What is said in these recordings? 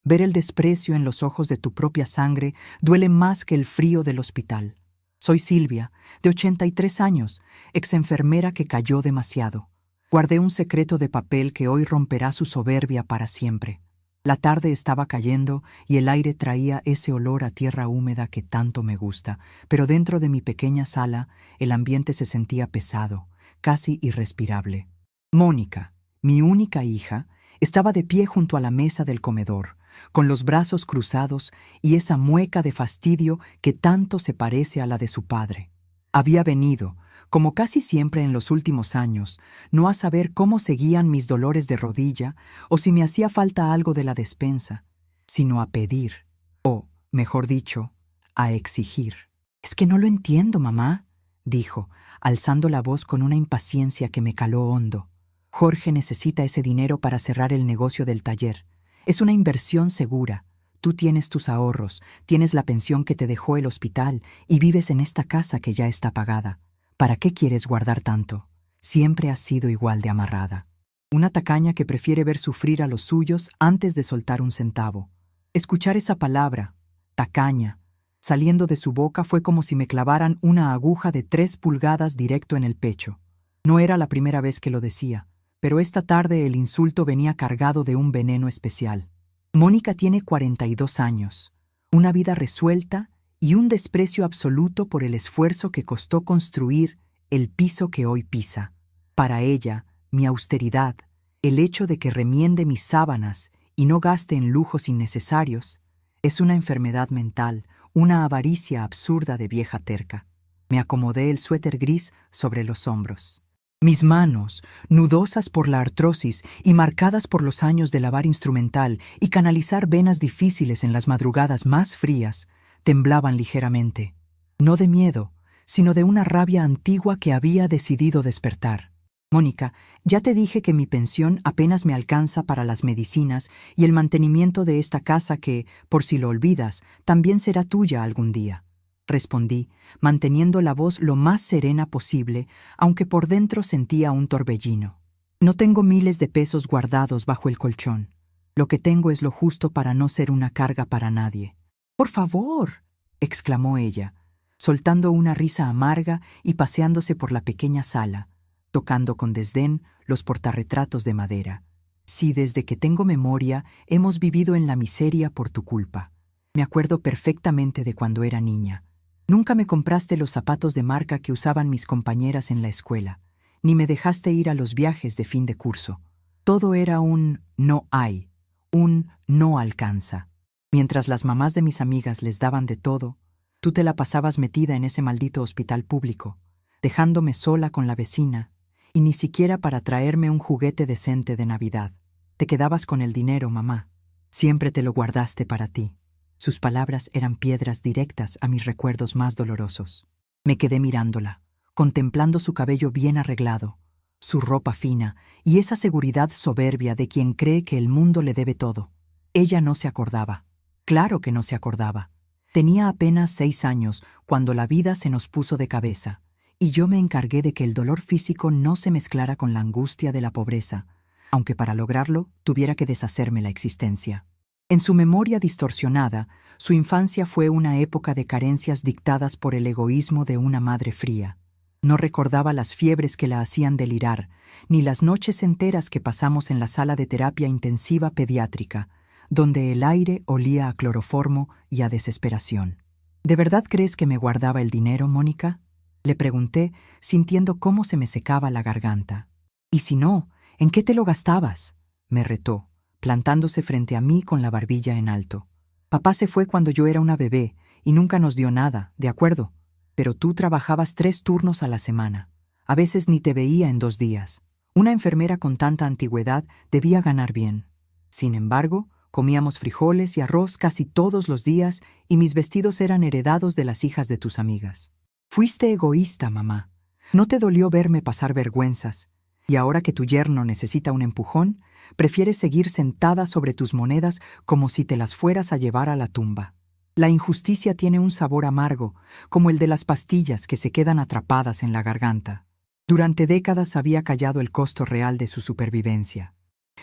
Ver el desprecio en los ojos de tu propia sangre duele más que el frío del hospital. Soy Silvia, de 83 años, exenfermera que cayó demasiado. Guardé un secreto de papel que hoy romperá su soberbia para siempre. La tarde estaba cayendo y el aire traía ese olor a tierra húmeda que tanto me gusta, pero dentro de mi pequeña sala el ambiente se sentía pesado, casi irrespirable. Mónica, mi única hija, estaba de pie junto a la mesa del comedor, con los brazos cruzados y esa mueca de fastidio que tanto se parece a la de su padre. Había venido, como casi siempre en los últimos años, no a saber cómo seguían mis dolores de rodilla o si me hacía falta algo de la despensa, sino a pedir, o, mejor dicho, a exigir. «Es que no lo entiendo, mamá», dijo, alzando la voz con una impaciencia que me caló hondo. «Jorge necesita ese dinero para cerrar el negocio del taller. Es una inversión segura. Tú tienes tus ahorros, tienes la pensión que te dejó el hospital y vives en esta casa que ya está pagada. ¿Para qué quieres guardar tanto? Siempre has sido igual de amarrada. Una tacaña que prefiere ver sufrir a los suyos antes de soltar un centavo». Escuchar esa palabra, tacaña, saliendo de su boca fue como si me clavaran una aguja de 3 pulgadas directo en el pecho. No era la primera vez que lo decía, pero esta tarde el insulto venía cargado de un veneno especial. Mónica tiene 42 años, una vida resuelta y un desprecio absoluto por el esfuerzo que costó construir el piso que hoy pisa. Para ella, mi austeridad, el hecho de que remiende mis sábanas y no gaste en lujos innecesarios, es una enfermedad mental, una avaricia absurda de vieja terca. Me acomodé el suéter gris sobre los hombros. Mis manos, nudosas por la artrosis y marcadas por los años de lavar instrumental y canalizar venas difíciles en las madrugadas más frías, temblaban ligeramente, no de miedo, sino de una rabia antigua que había decidido despertar. «Mónica, ya te dije que mi pensión apenas me alcanza para las medicinas y el mantenimiento de esta casa que, por si lo olvidas, también será tuya algún día», respondí, manteniendo la voz lo más serena posible, aunque por dentro sentía un torbellino. «No tengo miles de pesos guardados bajo el colchón. Lo que tengo es lo justo para no ser una carga para nadie». «Por favor», exclamó ella, soltando una risa amarga y paseándose por la pequeña sala, tocando con desdén los portarretratos de madera. «Si desde que tengo memoria hemos vivido en la miseria por tu culpa. Me acuerdo perfectamente de cuando era niña. Nunca me compraste los zapatos de marca que usaban mis compañeras en la escuela, ni me dejaste ir a los viajes de fin de curso. Todo era un no hay, un no alcanza. Mientras las mamás de mis amigas les daban de todo, tú te la pasabas metida en ese maldito hospital público, dejándome sola con la vecina, y ni siquiera para traerme un juguete decente de Navidad. Te quedabas con el dinero, mamá. Siempre te lo guardaste para ti». Sus palabras eran piedras directas a mis recuerdos más dolorosos. Me quedé mirándola, contemplando su cabello bien arreglado, su ropa fina y esa seguridad soberbia de quien cree que el mundo le debe todo. Ella no se acordaba. Claro que no se acordaba. Tenía apenas 6 años cuando la vida se nos puso de cabeza, y yo me encargué de que el dolor físico no se mezclara con la angustia de la pobreza, aunque para lograrlo tuviera que deshacerme la existencia. En su memoria distorsionada, su infancia fue una época de carencias dictadas por el egoísmo de una madre fría. No recordaba las fiebres que la hacían delirar, ni las noches enteras que pasamos en la sala de terapia intensiva pediátrica, donde el aire olía a cloroformo y a desesperación. «¿De verdad crees que me guardaba el dinero, Mónica?», le pregunté, sintiendo cómo se me secaba la garganta. «Y si no, ¿en qué te lo gastabas?», me retó, plantándose frente a mí con la barbilla en alto. «Papá se fue cuando yo era una bebé y nunca nos dio nada, ¿de acuerdo? Pero tú trabajabas 3 turnos a la semana. A veces ni te veía en 2 días. Una enfermera con tanta antigüedad debía ganar bien. Sin embargo, comíamos frijoles y arroz casi todos los días y mis vestidos eran heredados de las hijas de tus amigas. Fuiste egoísta, mamá. No te dolió verme pasar vergüenzas. Y ahora que tu yerno necesita un empujón, prefieres seguir sentada sobre tus monedas como si te las fueras a llevar a la tumba. La injusticia tiene un sabor amargo, como el de las pastillas que se quedan atrapadas en la garganta. Durante décadas había callado el costo real de su supervivencia.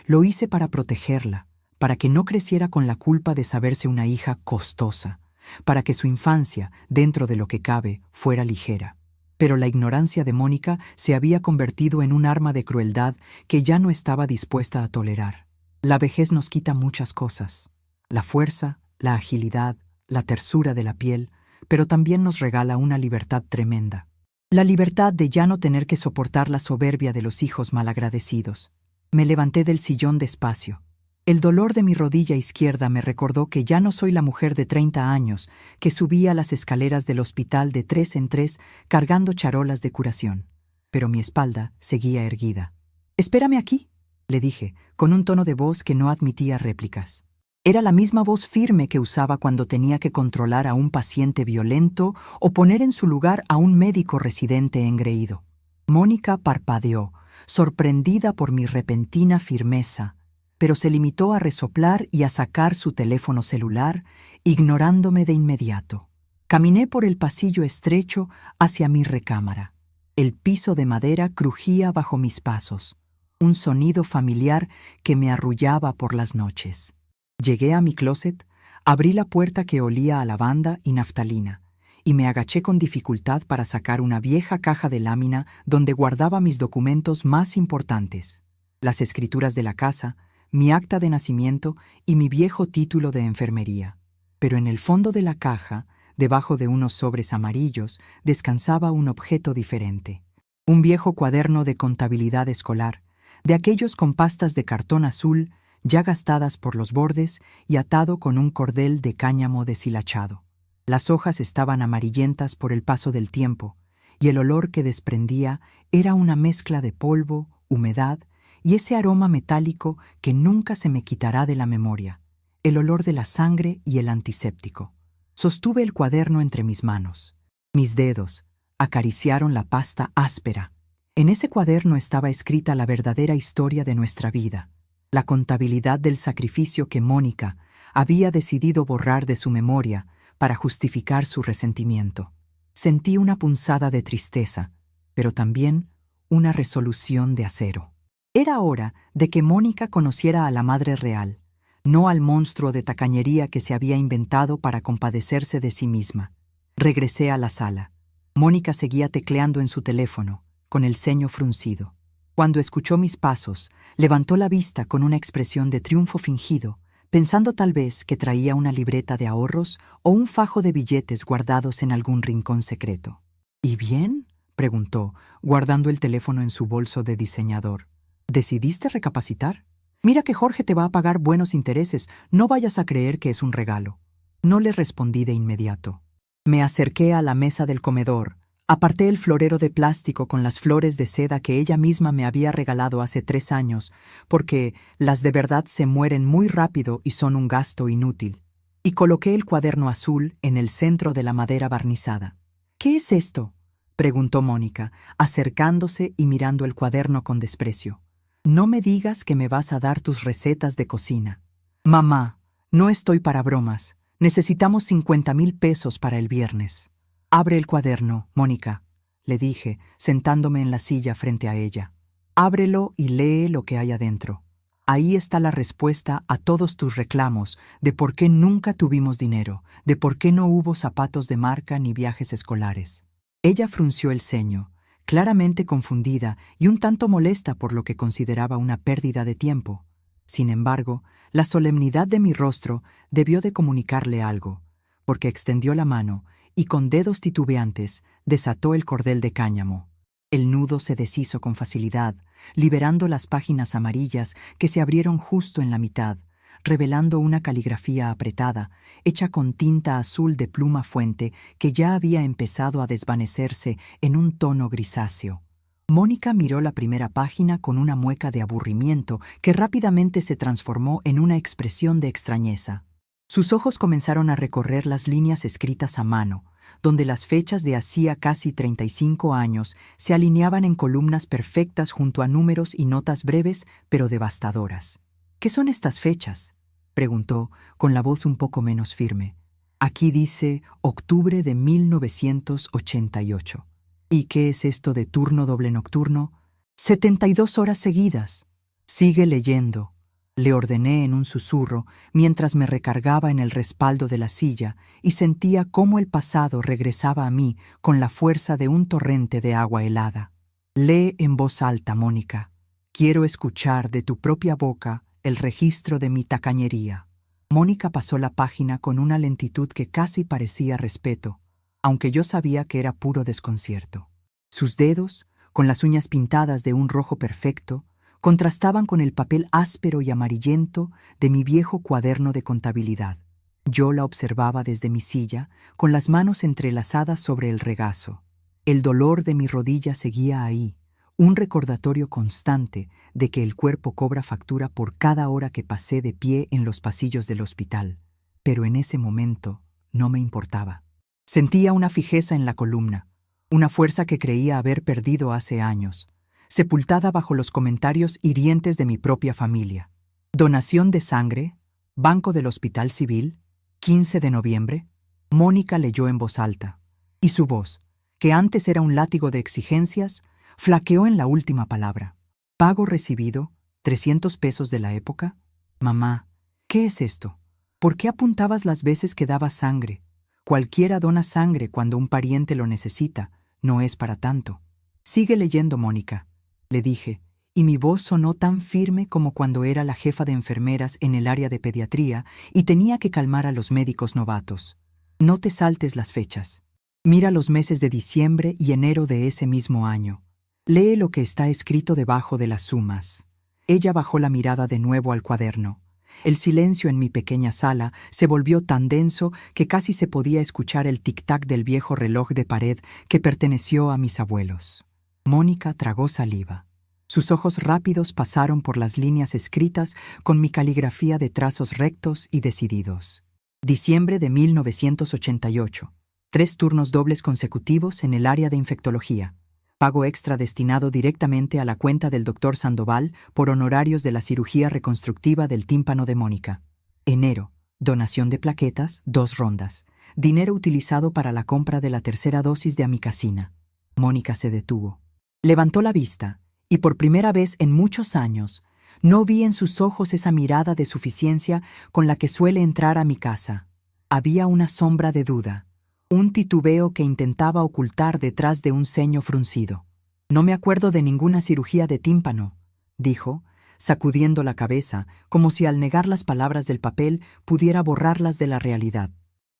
Lo hice para protegerla, para que no creciera con la culpa de saberse una hija costosa, para que su infancia, dentro de lo que cabe, fuera ligera. Pero la ignorancia de Mónica se había convertido en un arma de crueldad que ya no estaba dispuesta a tolerar. La vejez nos quita muchas cosas: la fuerza, la agilidad, la tersura de la piel, pero también nos regala una libertad tremenda. La libertad de ya no tener que soportar la soberbia de los hijos malagradecidos. Me levanté del sillón despacio. El dolor de mi rodilla izquierda me recordó que ya no soy la mujer de 30 años que subía las escaleras del hospital de 3 en 3 cargando charolas de curación. Pero mi espalda seguía erguida. «Espérame aquí», le dije, con un tono de voz que no admitía réplicas. Era la misma voz firme que usaba cuando tenía que controlar a un paciente violento o poner en su lugar a un médico residente engreído. Mónica parpadeó, sorprendida por mi repentina firmeza, pero se limitó a resoplar y a sacar su teléfono celular, ignorándome de inmediato. Caminé por el pasillo estrecho hacia mi recámara. El piso de madera crujía bajo mis pasos, un sonido familiar que me arrullaba por las noches. Llegué a mi closet, abrí la puerta que olía a lavanda y naftalina, y me agaché con dificultad para sacar una vieja caja de lámina donde guardaba mis documentos más importantes: las escrituras de la casa, mi acta de nacimiento y mi viejo título de enfermería. Pero en el fondo de la caja, debajo de unos sobres amarillos, descansaba un objeto diferente. Un viejo cuaderno de contabilidad escolar, de aquellos con pastas de cartón azul, ya gastadas por los bordes y atado con un cordel de cáñamo deshilachado. Las hojas estaban amarillentas por el paso del tiempo, y el olor que desprendía era una mezcla de polvo, humedad y ese aroma metálico que nunca se me quitará de la memoria, el olor de la sangre y el antiséptico. Sostuve el cuaderno entre mis manos. Mis dedos acariciaron la pasta áspera. En ese cuaderno estaba escrita la verdadera historia de nuestra vida, la contabilidad del sacrificio que Mónica había decidido borrar de su memoria para justificar su resentimiento. Sentí una punzada de tristeza, pero también una resolución de acero. Era hora de que Mónica conociera a la Madre Real, no al monstruo de tacañería que se había inventado para compadecerse de sí misma. Regresé a la sala. Mónica seguía tecleando en su teléfono, con el ceño fruncido. Cuando escuchó mis pasos, levantó la vista con una expresión de triunfo fingido, pensando tal vez que traía una libreta de ahorros o un fajo de billetes guardados en algún rincón secreto. «¿Y bien?», preguntó, guardando el teléfono en su bolso de diseñador. «¿Decidiste recapacitar? Mira que Jorge te va a pagar buenos intereses, no vayas a creer que es un regalo». No le respondí de inmediato. Me acerqué a la mesa del comedor, aparté el florero de plástico con las flores de seda que ella misma me había regalado hace 3 años, porque las de verdad se mueren muy rápido y son un gasto inútil, y coloqué el cuaderno azul en el centro de la madera barnizada. «¿Qué es esto?», preguntó Mónica, acercándose y mirando el cuaderno con desprecio. «No me digas que me vas a dar tus recetas de cocina». «Mamá, no estoy para bromas. Necesitamos 50,000 pesos para el viernes». «Abre el cuaderno, Mónica», le dije, sentándome en la silla frente a ella. «Ábrelo y lee lo que hay adentro. Ahí está la respuesta a todos tus reclamos de por qué nunca tuvimos dinero, de por qué no hubo zapatos de marca ni viajes escolares». Ella frunció el ceño, claramente confundida y un tanto molesta por lo que consideraba una pérdida de tiempo. Sin embargo, la solemnidad de mi rostro debió de comunicarle algo, porque extendió la mano y con dedos titubeantes desató el cordel de cáñamo. El nudo se deshizo con facilidad, liberando las páginas amarillas que se abrieron justo en la mitad, revelando una caligrafía apretada, hecha con tinta azul de pluma fuente que ya había empezado a desvanecerse en un tono grisáceo. Mónica miró la primera página con una mueca de aburrimiento que rápidamente se transformó en una expresión de extrañeza. Sus ojos comenzaron a recorrer las líneas escritas a mano, donde las fechas de hacía casi 35 años se alineaban en columnas perfectas junto a números y notas breves pero devastadoras. «¿Qué son estas fechas?», preguntó, con la voz un poco menos firme. «Aquí dice octubre de 1988. ¿Y qué es esto de turno doble nocturno? 72 horas seguidas». «Sigue leyendo». le ordené en un susurro mientras me recargaba en el respaldo de la silla y sentía cómo el pasado regresaba a mí con la fuerza de un torrente de agua helada. Lee en voz alta, Mónica. Quiero escuchar de tu propia boca el registro de mi tacañería. Mónica pasó la página con una lentitud que casi parecía respeto, aunque yo sabía que era puro desconcierto. Sus dedos, con las uñas pintadas de un rojo perfecto, contrastaban con el papel áspero y amarillento de mi viejo cuaderno de contabilidad. Yo la observaba desde mi silla, con las manos entrelazadas sobre el regazo. El dolor de mi rodilla seguía ahí, un recordatorio constante de que el cuerpo cobra factura por cada hora que pasé de pie en los pasillos del hospital. Pero en ese momento no me importaba. Sentía una fijeza en la columna, una fuerza que creía haber perdido hace años, sepultada bajo los comentarios hirientes de mi propia familia. Donación de sangre, Banco del Hospital Civil, 15 de noviembre. Mónica leyó en voz alta, y su voz, que antes era un látigo de exigencias, flaqueó en la última palabra. Pago recibido, 300 pesos de la época. Mamá, ¿qué es esto? ¿Por qué apuntabas las veces que dabas sangre? Cualquiera dona sangre cuando un pariente lo necesita, no es para tanto. Sigue leyendo, Mónica, le dije, y mi voz sonó tan firme como cuando era la jefa de enfermeras en el área de pediatría y tenía que calmar a los médicos novatos. No te saltes las fechas. Mira los meses de diciembre y enero de ese mismo año. Lee lo que está escrito debajo de las sumas. Ella bajó la mirada de nuevo al cuaderno. El silencio en mi pequeña sala se volvió tan denso que casi se podía escuchar el tic-tac del viejo reloj de pared que perteneció a mis abuelos. Mónica tragó saliva. Sus ojos rápidos pasaron por las líneas escritas con mi caligrafía de trazos rectos y decididos. Diciembre de 1988. 3 turnos dobles consecutivos en el área de infectología. Pago extra destinado directamente a la cuenta del Dr. Sandoval por honorarios de la cirugía reconstructiva del tímpano de Mónica. Enero. Donación de plaquetas, 2 rondas. Dinero utilizado para la compra de la tercera dosis de amicacina. Mónica se detuvo. Levantó la vista, y por primera vez en muchos años, no vi en sus ojos esa mirada de suficiencia con la que suele entrar a mi casa. Había una sombra de duda, un titubeo que intentaba ocultar detrás de un ceño fruncido. No me acuerdo de ninguna cirugía de tímpano, dijo, sacudiendo la cabeza, como si al negar las palabras del papel pudiera borrarlas de la realidad.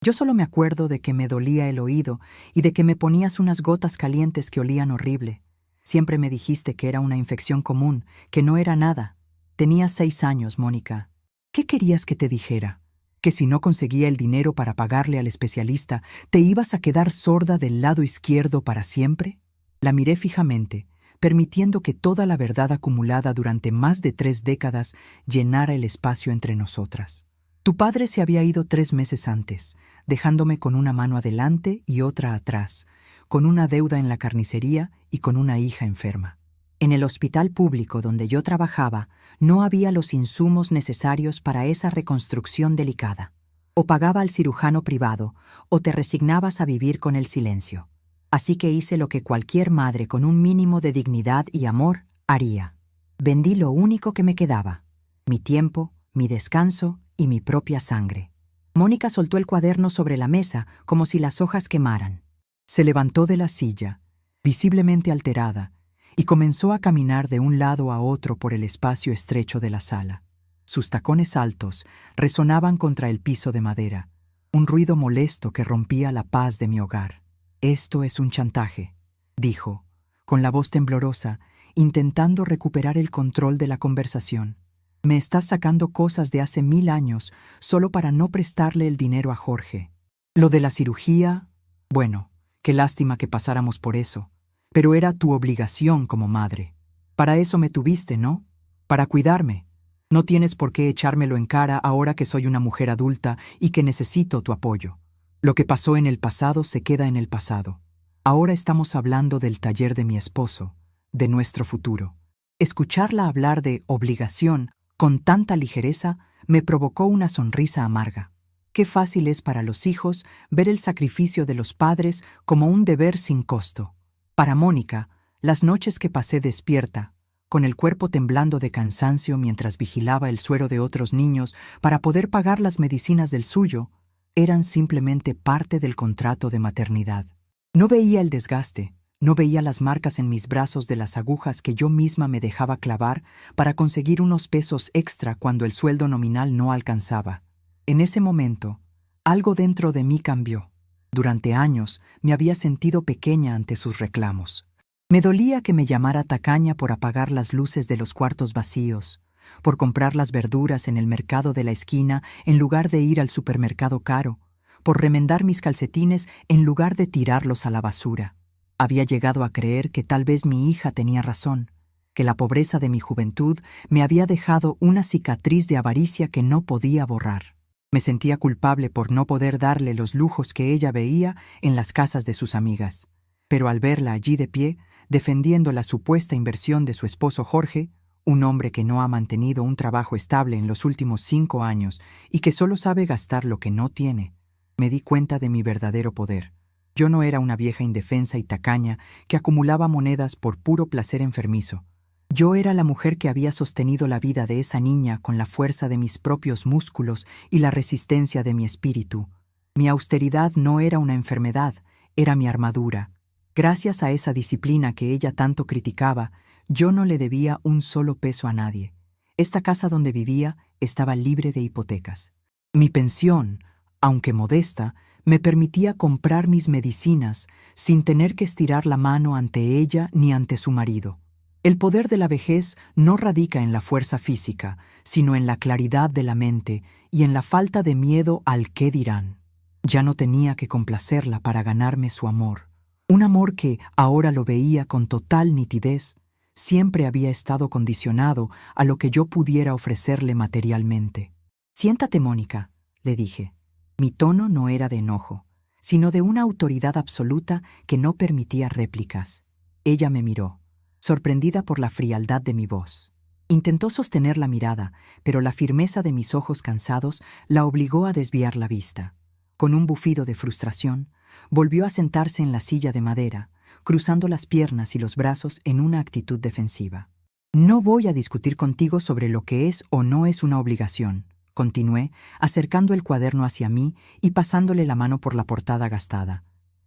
Yo solo me acuerdo de que me dolía el oído y de que me ponías unas gotas calientes que olían horrible. Siempre me dijiste que era una infección común, que no era nada. Tenías 6 años, Mónica. ¿Qué querías que te dijera? ¿Que si no conseguía el dinero para pagarle al especialista, te ibas a quedar sorda del lado izquierdo para siempre? La miré fijamente, permitiendo que toda la verdad acumulada durante más de 3 décadas llenara el espacio entre nosotras. Tu padre se había ido 3 meses antes, dejándome con una mano adelante y otra atrás, con una deuda en la carnicería y con una hija enferma. En el hospital público donde yo trabajaba, no había los insumos necesarios para esa reconstrucción delicada. O pagaba al cirujano privado, o te resignabas a vivir con el silencio. Así que hice lo que cualquier madre con un mínimo de dignidad y amor haría. Vendí lo único que me quedaba: mi tiempo, mi descanso y mi propia sangre. Mónica soltó el cuaderno sobre la mesa como si las hojas quemaran. Se levantó de la silla, visiblemente alterada, y comenzó a caminar de un lado a otro por el espacio estrecho de la sala. Sus tacones altos resonaban contra el piso de madera, un ruido molesto que rompía la paz de mi hogar. «Esto es un chantaje», dijo, con la voz temblorosa, intentando recuperar el control de la conversación. «Me estás sacando cosas de hace 1000 años solo para no prestarle el dinero a Jorge. Lo de la cirugía, bueno, qué lástima que pasáramos por eso, pero era tu obligación como madre. Para eso me tuviste, ¿no? Para cuidarme. No tienes por qué echármelo en cara ahora que soy una mujer adulta y que necesito tu apoyo. Lo que pasó en el pasado se queda en el pasado. Ahora estamos hablando del taller de mi esposo, de nuestro futuro». Escucharla hablar de obligación con tanta ligereza me provocó una sonrisa amarga. Qué fácil es para los hijos ver el sacrificio de los padres como un deber sin costo. Para Mónica, las noches que pasé despierta, con el cuerpo temblando de cansancio mientras vigilaba el suero de otros niños para poder pagar las medicinas del suyo, eran simplemente parte del contrato de maternidad. No veía el desgaste, no veía las marcas en mis brazos de las agujas que yo misma me dejaba clavar para conseguir unos pesos extra cuando el sueldo nominal no alcanzaba. En ese momento, algo dentro de mí cambió. Durante años me había sentido pequeña ante sus reclamos. Me dolía que me llamara tacaña por apagar las luces de los cuartos vacíos, por comprar las verduras en el mercado de la esquina en lugar de ir al supermercado caro, por remendar mis calcetines en lugar de tirarlos a la basura. Había llegado a creer que tal vez mi hija tenía razón, que la pobreza de mi juventud me había dejado una cicatriz de avaricia que no podía borrar. Me sentía culpable por no poder darle los lujos que ella veía en las casas de sus amigas. Pero al verla allí de pie, defendiendo la supuesta inversión de su esposo Jorge, un hombre que no ha mantenido un trabajo estable en los últimos 5 años y que solo sabe gastar lo que no tiene, me di cuenta de mi verdadero poder. Yo no era una vieja indefensa y tacaña que acumulaba monedas por puro placer enfermizo. Yo era la mujer que había sostenido la vida de esa niña con la fuerza de mis propios músculos y la resistencia de mi espíritu. Mi austeridad no era una enfermedad, era mi armadura. Gracias a esa disciplina que ella tanto criticaba, yo no le debía un solo peso a nadie. Esta casa donde vivía estaba libre de hipotecas. Mi pensión, aunque modesta, me permitía comprar mis medicinas sin tener que estirar la mano ante ella ni ante su marido. El poder de la vejez no radica en la fuerza física, sino en la claridad de la mente y en la falta de miedo al qué dirán. Ya no tenía que complacerla para ganarme su amor. Un amor que, ahora lo veía con total nitidez, siempre había estado condicionado a lo que yo pudiera ofrecerle materialmente. «Siéntate, Mónica», le dije. Mi tono no era de enojo, sino de una autoridad absoluta que no permitía réplicas. Ella me miró, sorprendida por la frialdad de mi voz. Intentó sostener la mirada, pero la firmeza de mis ojos cansados la obligó a desviar la vista. Con un bufido de frustración, volvió a sentarse en la silla de madera, cruzando las piernas y los brazos en una actitud defensiva. «No voy a discutir contigo sobre lo que es o no es una obligación», continué, acercando el cuaderno hacia mí y pasándole la mano por la portada gastada.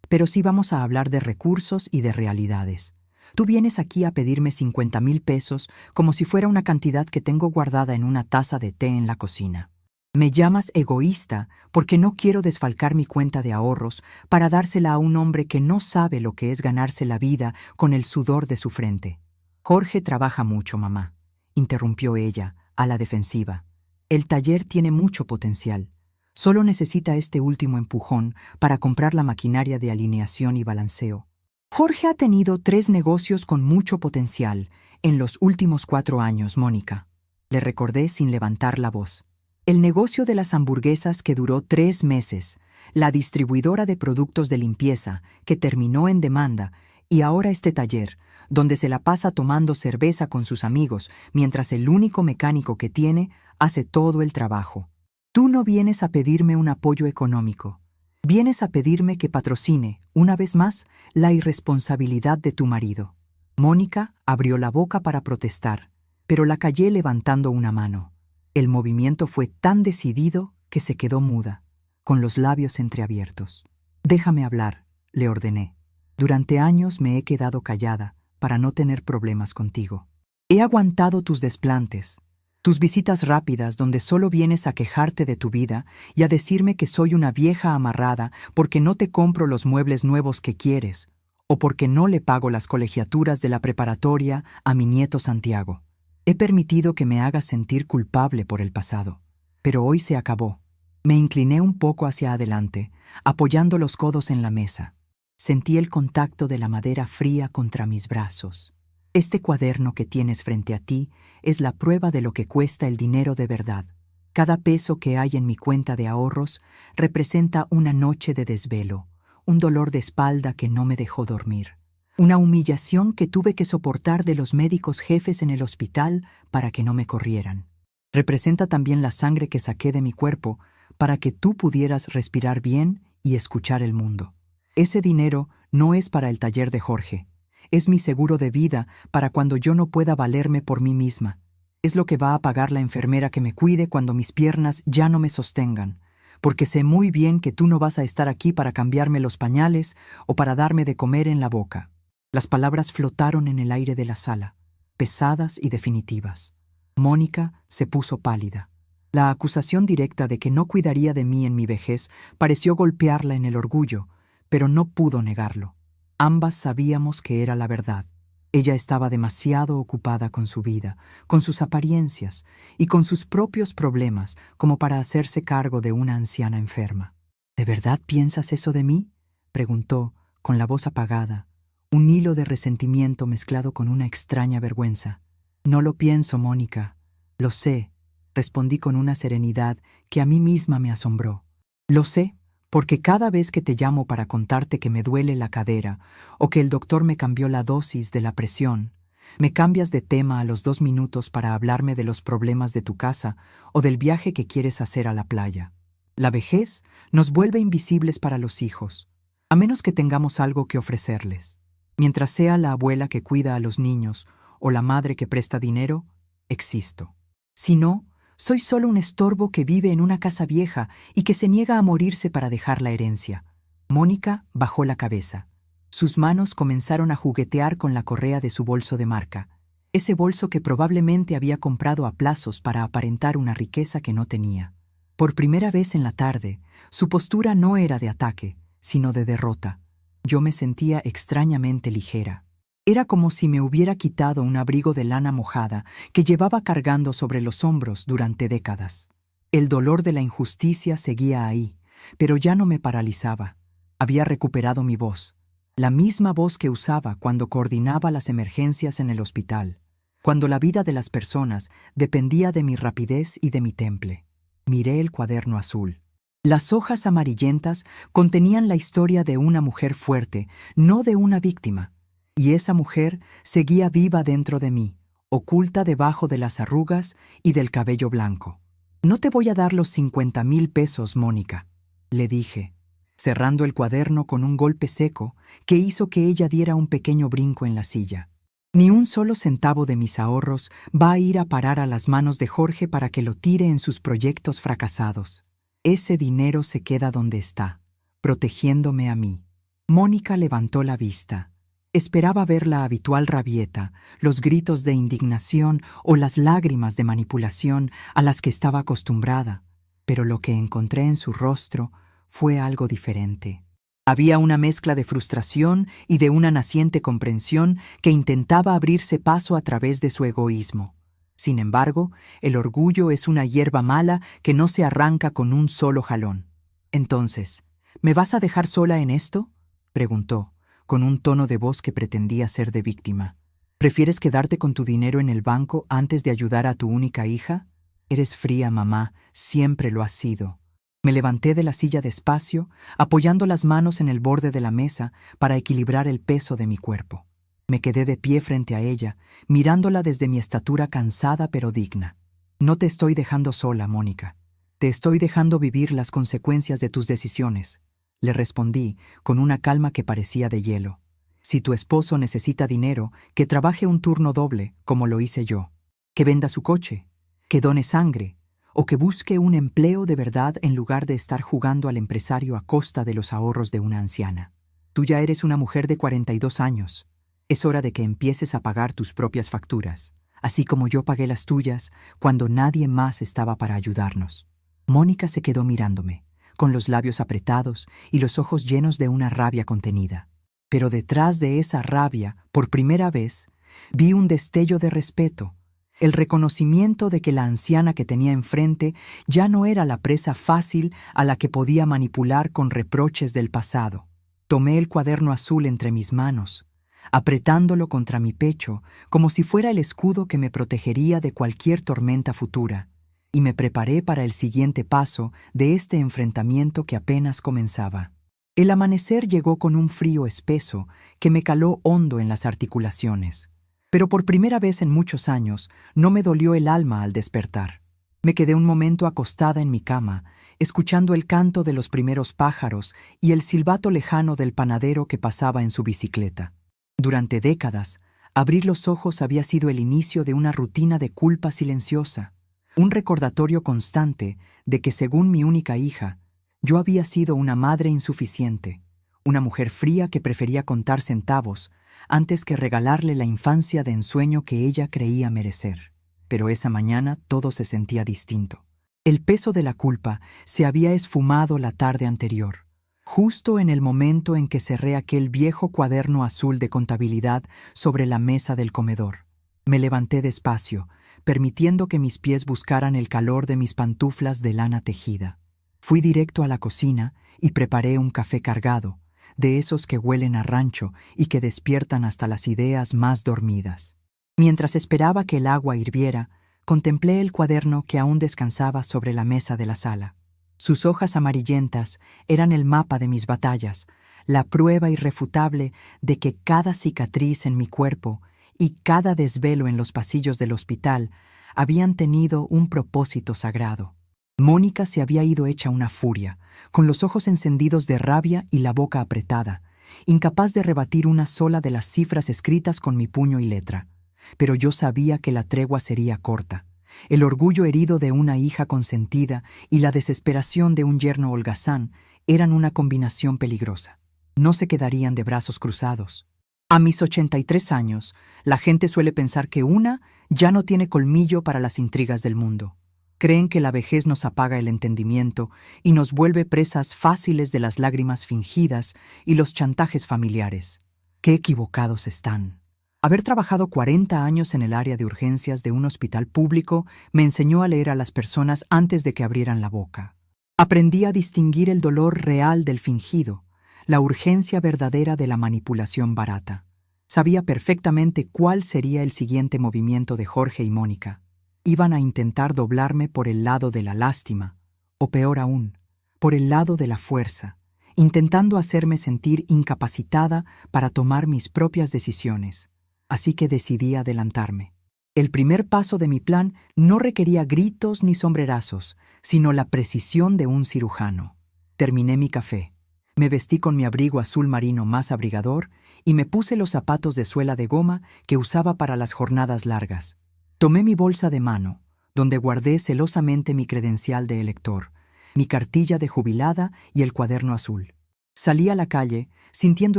«Pero sí vamos a hablar de recursos y de realidades. Tú vienes aquí a pedirme 50,000 pesos como si fuera una cantidad que tengo guardada en una taza de té en la cocina. Me llamas egoísta porque no quiero desfalcar mi cuenta de ahorros para dársela a un hombre que no sabe lo que es ganarse la vida con el sudor de su frente». «Jorge trabaja mucho, mamá», interrumpió ella, a la defensiva. «El taller tiene mucho potencial. Solo necesita este último empujón para comprar la maquinaria de alineación y balanceo. Jorge ha tenido 3 negocios con mucho potencial en los últimos 4 años, Mónica», le recordé sin levantar la voz. «El negocio de las hamburguesas que duró 3 meses, la distribuidora de productos de limpieza que terminó en demanda y ahora este taller, donde se la pasa tomando cerveza con sus amigos mientras el único mecánico que tiene hace todo el trabajo. Tú no vienes a pedirme un apoyo económico. Vienes a pedirme que patrocine, una vez más, la irresponsabilidad de tu marido». Mónica abrió la boca para protestar, pero la callé levantando una mano. El movimiento fue tan decidido que se quedó muda, con los labios entreabiertos. «Déjame hablar», le ordené. «Durante años me he quedado callada para no tener problemas contigo. He aguantado tus desplantes, tus visitas rápidas donde solo vienes a quejarte de tu vida y a decirme que soy una vieja amarrada porque no te compro los muebles nuevos que quieres o porque no le pago las colegiaturas de la preparatoria a mi nieto Santiago. He permitido que me hagas sentir culpable por el pasado, pero hoy se acabó». Me incliné un poco hacia adelante, apoyando los codos en la mesa. Sentí el contacto de la madera fría contra mis brazos. Este cuaderno que tienes frente a ti es la prueba de lo que cuesta el dinero de verdad. Cada peso que hay en mi cuenta de ahorros representa una noche de desvelo, un dolor de espalda que no me dejó dormir, una humillación que tuve que soportar de los médicos jefes en el hospital para que no me corrieran. Representa también la sangre que saqué de mi cuerpo para que tú pudieras respirar bien y escuchar el mundo. Ese dinero no es para el taller de Jorge. Es mi seguro de vida para cuando yo no pueda valerme por mí misma. Es lo que va a pagar la enfermera que me cuide cuando mis piernas ya no me sostengan, porque sé muy bien que tú no vas a estar aquí para cambiarme los pañales o para darme de comer en la boca». Las palabras flotaron en el aire de la sala, pesadas y definitivas. Mónica se puso pálida. La acusación directa de que no cuidaría de mí en mi vejez pareció golpearla en el orgullo, pero no pudo negarlo. Ambas sabíamos que era la verdad. Ella estaba demasiado ocupada con su vida, con sus apariencias y con sus propios problemas como para hacerse cargo de una anciana enferma. «¿De verdad piensas eso de mí?», preguntó, con la voz apagada, un hilo de resentimiento mezclado con una extraña vergüenza. «No lo pienso, Mónica. Lo sé», respondí con una serenidad que a mí misma me asombró. «Lo sé, porque cada vez que te llamo para contarte que me duele la cadera o que el doctor me cambió la dosis de la presión, me cambias de tema a los 2 minutos para hablarme de los problemas de tu casa o del viaje que quieres hacer a la playa. La vejez nos vuelve invisibles para los hijos, a menos que tengamos algo que ofrecerles. Mientras sea la abuela que cuida a los niños o la madre que presta dinero, existo. Si no, soy solo un estorbo que vive en una casa vieja y que se niega a morirse para dejar la herencia». Mónica bajó la cabeza. Sus manos comenzaron a juguetear con la correa de su bolso de marca, ese bolso que probablemente había comprado a plazos para aparentar una riqueza que no tenía. Por primera vez en la tarde, su postura no era de ataque, sino de derrota. Yo me sentía extrañamente ligera. Era como si me hubiera quitado un abrigo de lana mojada que llevaba cargando sobre los hombros durante décadas. El dolor de la injusticia seguía ahí, pero ya no me paralizaba. Había recuperado mi voz, la misma voz que usaba cuando coordinaba las emergencias en el hospital, cuando la vida de las personas dependía de mi rapidez y de mi temple. Miré el cuaderno azul. Las hojas amarillentas contenían la historia de una mujer fuerte, no de una víctima. Y esa mujer seguía viva dentro de mí, oculta debajo de las arrugas y del cabello blanco. «No te voy a dar los 50,000 pesos, Mónica», le dije, cerrando el cuaderno con un golpe seco que hizo que ella diera un pequeño brinco en la silla. «Ni un solo centavo de mis ahorros va a ir a parar a las manos de Jorge para que lo tire en sus proyectos fracasados. Ese dinero se queda donde está, protegiéndome a mí». Mónica levantó la vista. Esperaba ver la habitual rabieta, los gritos de indignación o las lágrimas de manipulación a las que estaba acostumbrada, pero lo que encontré en su rostro fue algo diferente. Había una mezcla de frustración y de una naciente comprensión que intentaba abrirse paso a través de su egoísmo. Sin embargo, el orgullo es una hierba mala que no se arranca con un solo jalón. «Entonces, ¿me vas a dejar sola en esto?», preguntó, con un tono de voz que pretendía ser de víctima. «¿Prefieres quedarte con tu dinero en el banco antes de ayudar a tu única hija? Eres fría, mamá, siempre lo has sido». Me levanté de la silla despacio, apoyando las manos en el borde de la mesa para equilibrar el peso de mi cuerpo. Me quedé de pie frente a ella, mirándola desde mi estatura cansada pero digna. «No te estoy dejando sola, Mónica. Te estoy dejando vivir las consecuencias de tus decisiones», le respondí con una calma que parecía de hielo. «Si tu esposo necesita dinero, que trabaje un turno doble, como lo hice yo. Que venda su coche, que done sangre, o que busque un empleo de verdad en lugar de estar jugando al empresario a costa de los ahorros de una anciana. Tú ya eres una mujer de 42 años. Es hora de que empieces a pagar tus propias facturas, así como yo pagué las tuyas cuando nadie más estaba para ayudarnos». Mónica se quedó mirándome, con los labios apretados y los ojos llenos de una rabia contenida. Pero detrás de esa rabia, por primera vez, vi un destello de respeto, el reconocimiento de que la anciana que tenía enfrente ya no era la presa fácil a la que podía manipular con reproches del pasado. Tomé el cuaderno azul entre mis manos, apretándolo contra mi pecho como si fuera el escudo que me protegería de cualquier tormenta futura, y me preparé para el siguiente paso de este enfrentamiento que apenas comenzaba. El amanecer llegó con un frío espeso que me caló hondo en las articulaciones, pero por primera vez en muchos años no me dolió el alma al despertar. Me quedé un momento acostada en mi cama, escuchando el canto de los primeros pájaros y el silbato lejano del panadero que pasaba en su bicicleta. Durante décadas, abrir los ojos había sido el inicio de una rutina de culpa silenciosa, un recordatorio constante de que, según mi única hija, yo había sido una madre insuficiente, una mujer fría que prefería contar centavos antes que regalarle la infancia de ensueño que ella creía merecer. Pero esa mañana todo se sentía distinto. El peso de la culpa se había esfumado la tarde anterior, justo en el momento en que cerré aquel viejo cuaderno azul de contabilidad sobre la mesa del comedor. Me levanté despacio, permitiendo que mis pies buscaran el calor de mis pantuflas de lana tejida. Fui directo a la cocina y preparé un café cargado, de esos que huelen a rancho y que despiertan hasta las ideas más dormidas. Mientras esperaba que el agua hirviera, contemplé el cuaderno que aún descansaba sobre la mesa de la sala. Sus hojas amarillentas eran el mapa de mis batallas, la prueba irrefutable de que cada cicatriz en mi cuerpo y cada desvelo en los pasillos del hospital habían tenido un propósito sagrado. Mónica se había ido hecha una furia, con los ojos encendidos de rabia y la boca apretada, incapaz de rebatir una sola de las cifras escritas con mi puño y letra. Pero yo sabía que la tregua sería corta. El orgullo herido de una hija consentida y la desesperación de un yerno holgazán eran una combinación peligrosa. No se quedarían de brazos cruzados. A mis 83 años, la gente suele pensar que una ya no tiene colmillo para las intrigas del mundo. Creen que la vejez nos apaga el entendimiento y nos vuelve presas fáciles de las lágrimas fingidas y los chantajes familiares. ¡Qué equivocados están! Haber trabajado 40 años en el área de urgencias de un hospital público me enseñó a leer a las personas antes de que abrieran la boca. Aprendí a distinguir el dolor real del fingido, la urgencia verdadera de la manipulación barata. Sabía perfectamente cuál sería el siguiente movimiento de Jorge y Mónica. Iban a intentar doblarme por el lado de la lástima, o peor aún, por el lado de la fuerza, intentando hacerme sentir incapacitada para tomar mis propias decisiones. Así que decidí adelantarme. El primer paso de mi plan no requería gritos ni sombrerazos, sino la precisión de un cirujano. Terminé mi café. Me vestí con mi abrigo azul marino más abrigador y me puse los zapatos de suela de goma que usaba para las jornadas largas. Tomé mi bolsa de mano, donde guardé celosamente mi credencial de elector, mi cartilla de jubilada y el cuaderno azul. Salí a la calle, sintiendo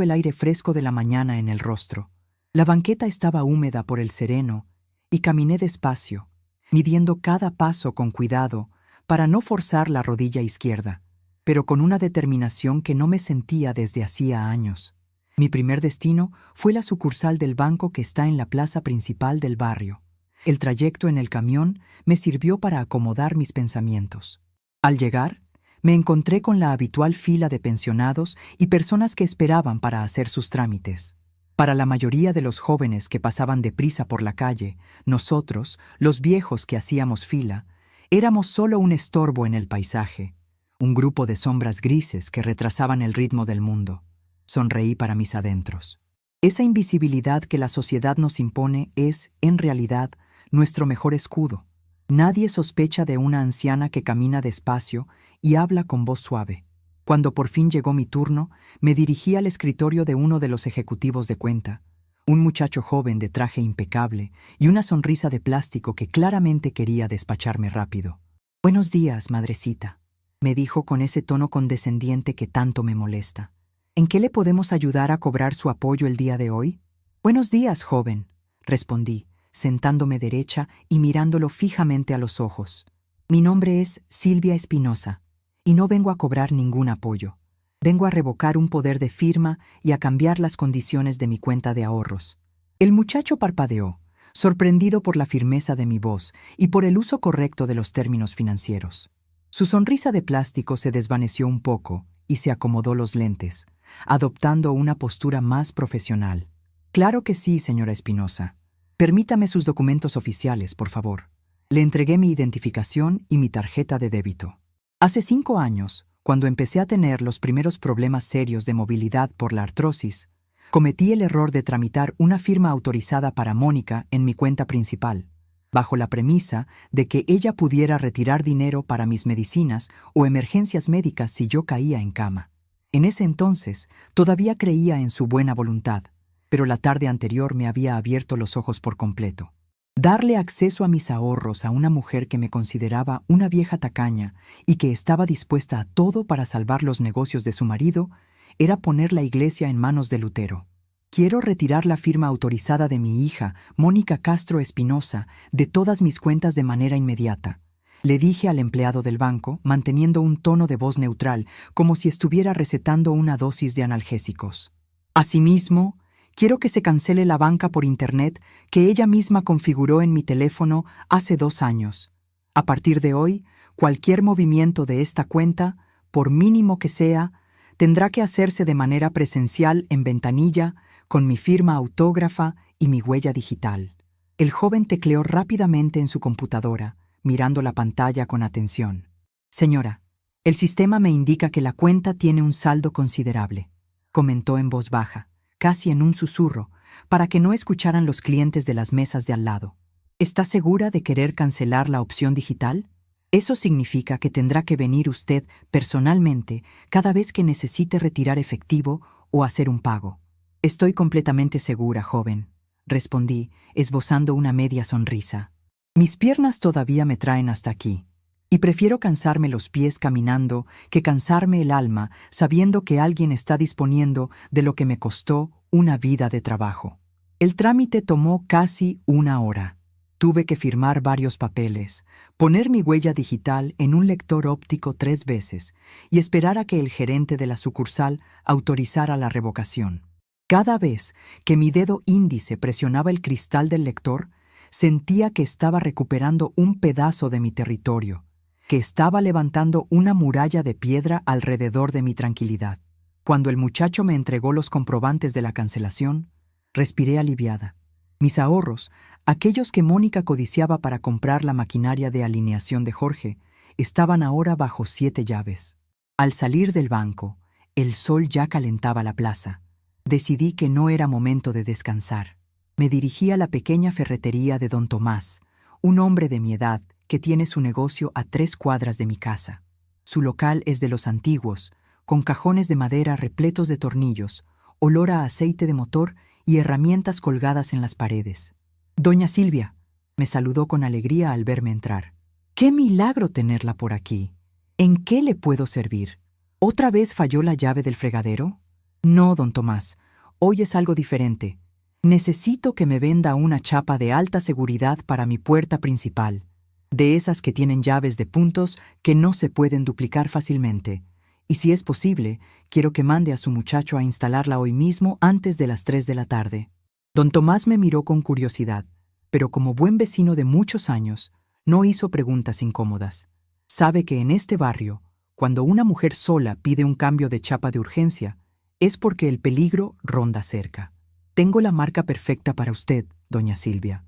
el aire fresco de la mañana en el rostro. La banqueta estaba húmeda por el sereno y caminé despacio, midiendo cada paso con cuidado para no forzar la rodilla izquierda, pero con una determinación que no me sentía desde hacía años. Mi primer destino fue la sucursal del banco que está en la plaza principal del barrio. El trayecto en el camión me sirvió para acomodar mis pensamientos. Al llegar, me encontré con la habitual fila de pensionados y personas que esperaban para hacer sus trámites. Para la mayoría de los jóvenes que pasaban deprisa por la calle, nosotros, los viejos que hacíamos fila, éramos solo un estorbo en el paisaje, un grupo de sombras grises que retrasaban el ritmo del mundo. Sonreí para mis adentros. Esa invisibilidad que la sociedad nos impone es, en realidad, nuestro mejor escudo. Nadie sospecha de una anciana que camina despacio y habla con voz suave. Cuando por fin llegó mi turno, me dirigí al escritorio de uno de los ejecutivos de cuenta, un muchacho joven de traje impecable y una sonrisa de plástico que claramente quería despacharme rápido. «Buenos días, madrecita», me dijo con ese tono condescendiente que tanto me molesta. «¿En qué le podemos ayudar a cobrar su apoyo el día de hoy?» «Buenos días, joven», respondí, sentándome derecha y mirándolo fijamente a los ojos. «Mi nombre es Silvia Espinosa. Y no vengo a cobrar ningún apoyo. Vengo a revocar un poder de firma y a cambiar las condiciones de mi cuenta de ahorros». El muchacho parpadeó, sorprendido por la firmeza de mi voz y por el uso correcto de los términos financieros. Su sonrisa de plástico se desvaneció un poco y se acomodó los lentes, adoptando una postura más profesional. «Claro que sí, señora Espinosa. Permítame sus documentos oficiales, por favor». Le entregué mi identificación y mi tarjeta de débito. Hace 5 años, cuando empecé a tener los primeros problemas serios de movilidad por la artrosis, cometí el error de tramitar una firma autorizada para Mónica en mi cuenta principal, bajo la premisa de que ella pudiera retirar dinero para mis medicinas o emergencias médicas si yo caía en cama. En ese entonces, todavía creía en su buena voluntad, pero la tarde anterior me había abierto los ojos por completo. Darle acceso a mis ahorros a una mujer que me consideraba una vieja tacaña y que estaba dispuesta a todo para salvar los negocios de su marido era poner la iglesia en manos de Lutero. Quiero retirar la firma autorizada de mi hija, Mónica Castro Espinosa, de todas mis cuentas de manera inmediata. Le dije al empleado del banco, manteniendo un tono de voz neutral, como si estuviera recetando una dosis de analgésicos. Asimismo, quiero que se cancele la banca por Internet que ella misma configuró en mi teléfono hace 2 años. A partir de hoy, cualquier movimiento de esta cuenta, por mínimo que sea, tendrá que hacerse de manera presencial en ventanilla, con mi firma autógrafa y mi huella digital. El joven tecleó rápidamente en su computadora, mirando la pantalla con atención. Señora, el sistema me indica que la cuenta tiene un saldo considerable, comentó en voz baja, casi en un susurro, para que no escucharan los clientes de las mesas de al lado. ¿Está segura de querer cancelar la opción digital? Eso significa que tendrá que venir usted personalmente cada vez que necesite retirar efectivo o hacer un pago. Estoy completamente segura, joven, respondí, esbozando una media sonrisa. Mis piernas todavía me traen hasta aquí, y prefiero cansarme los pies caminando que cansarme el alma sabiendo que alguien está disponiendo de lo que me costó una vida de trabajo. El trámite tomó casi 1 hora. Tuve que firmar varios papeles, poner mi huella digital en un lector óptico 3 veces y esperar a que el gerente de la sucursal autorizara la revocación. Cada vez que mi dedo índice presionaba el cristal del lector, sentía que estaba recuperando un pedazo de mi territorio, que estaba levantando una muralla de piedra alrededor de mi tranquilidad. Cuando el muchacho me entregó los comprobantes de la cancelación, respiré aliviada. Mis ahorros, aquellos que Mónica codiciaba para comprar la maquinaria de alineación de Jorge, estaban ahora bajo 7 llaves. Al salir del banco, el sol ya calentaba la plaza. Decidí que no era momento de descansar. Me dirigí a la pequeña ferretería de don Tomás, un hombre de mi edad que tiene su negocio a 3 cuadras de mi casa. Su local es de los antiguos, con cajones de madera repletos de tornillos, olor a aceite de motor y herramientas colgadas en las paredes. «Doña Silvia», me saludó con alegría al verme entrar. «¡Qué milagro tenerla por aquí! ¿En qué le puedo servir? ¿Otra vez falló la llave del fregadero?» «No, don Tomás, hoy es algo diferente. Necesito que me venda una chapa de alta seguridad para mi puerta principal, de esas que tienen llaves de puntos que no se pueden duplicar fácilmente, y si es posible, quiero que mande a su muchacho a instalarla hoy mismo antes de las 3 de la tarde. Don Tomás me miró con curiosidad, pero como buen vecino de muchos años, no hizo preguntas incómodas. Sabe que en este barrio, cuando una mujer sola pide un cambio de chapa de urgencia, es porque el peligro ronda cerca. Tengo la marca perfecta para usted, doña Silvia.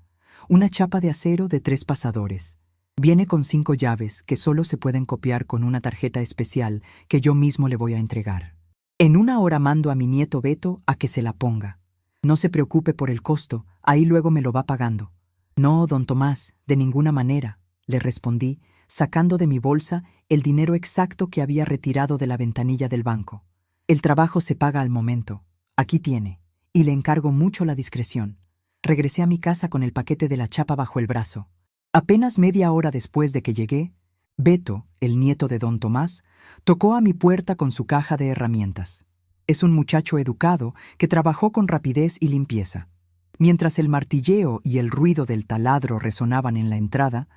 Una chapa de acero de 3 pasadores. Viene con 5 llaves que solo se pueden copiar con una tarjeta especial que yo mismo le voy a entregar. En 1 hora mando a mi nieto Beto a que se la ponga. No se preocupe por el costo, ahí luego me lo va pagando. No, don Tomás, de ninguna manera, le respondí, sacando de mi bolsa el dinero exacto que había retirado de la ventanilla del banco. El trabajo se paga al momento. Aquí tiene. Y le encargo mucho la discreción. Regresé a mi casa con el paquete de la chapa bajo el brazo. Apenas media hora después de que llegué, Beto, el nieto de don Tomás, tocó a mi puerta con su caja de herramientas. Es un muchacho educado que trabajó con rapidez y limpieza. Mientras el martilleo y el ruido del taladro resonaban en la entrada,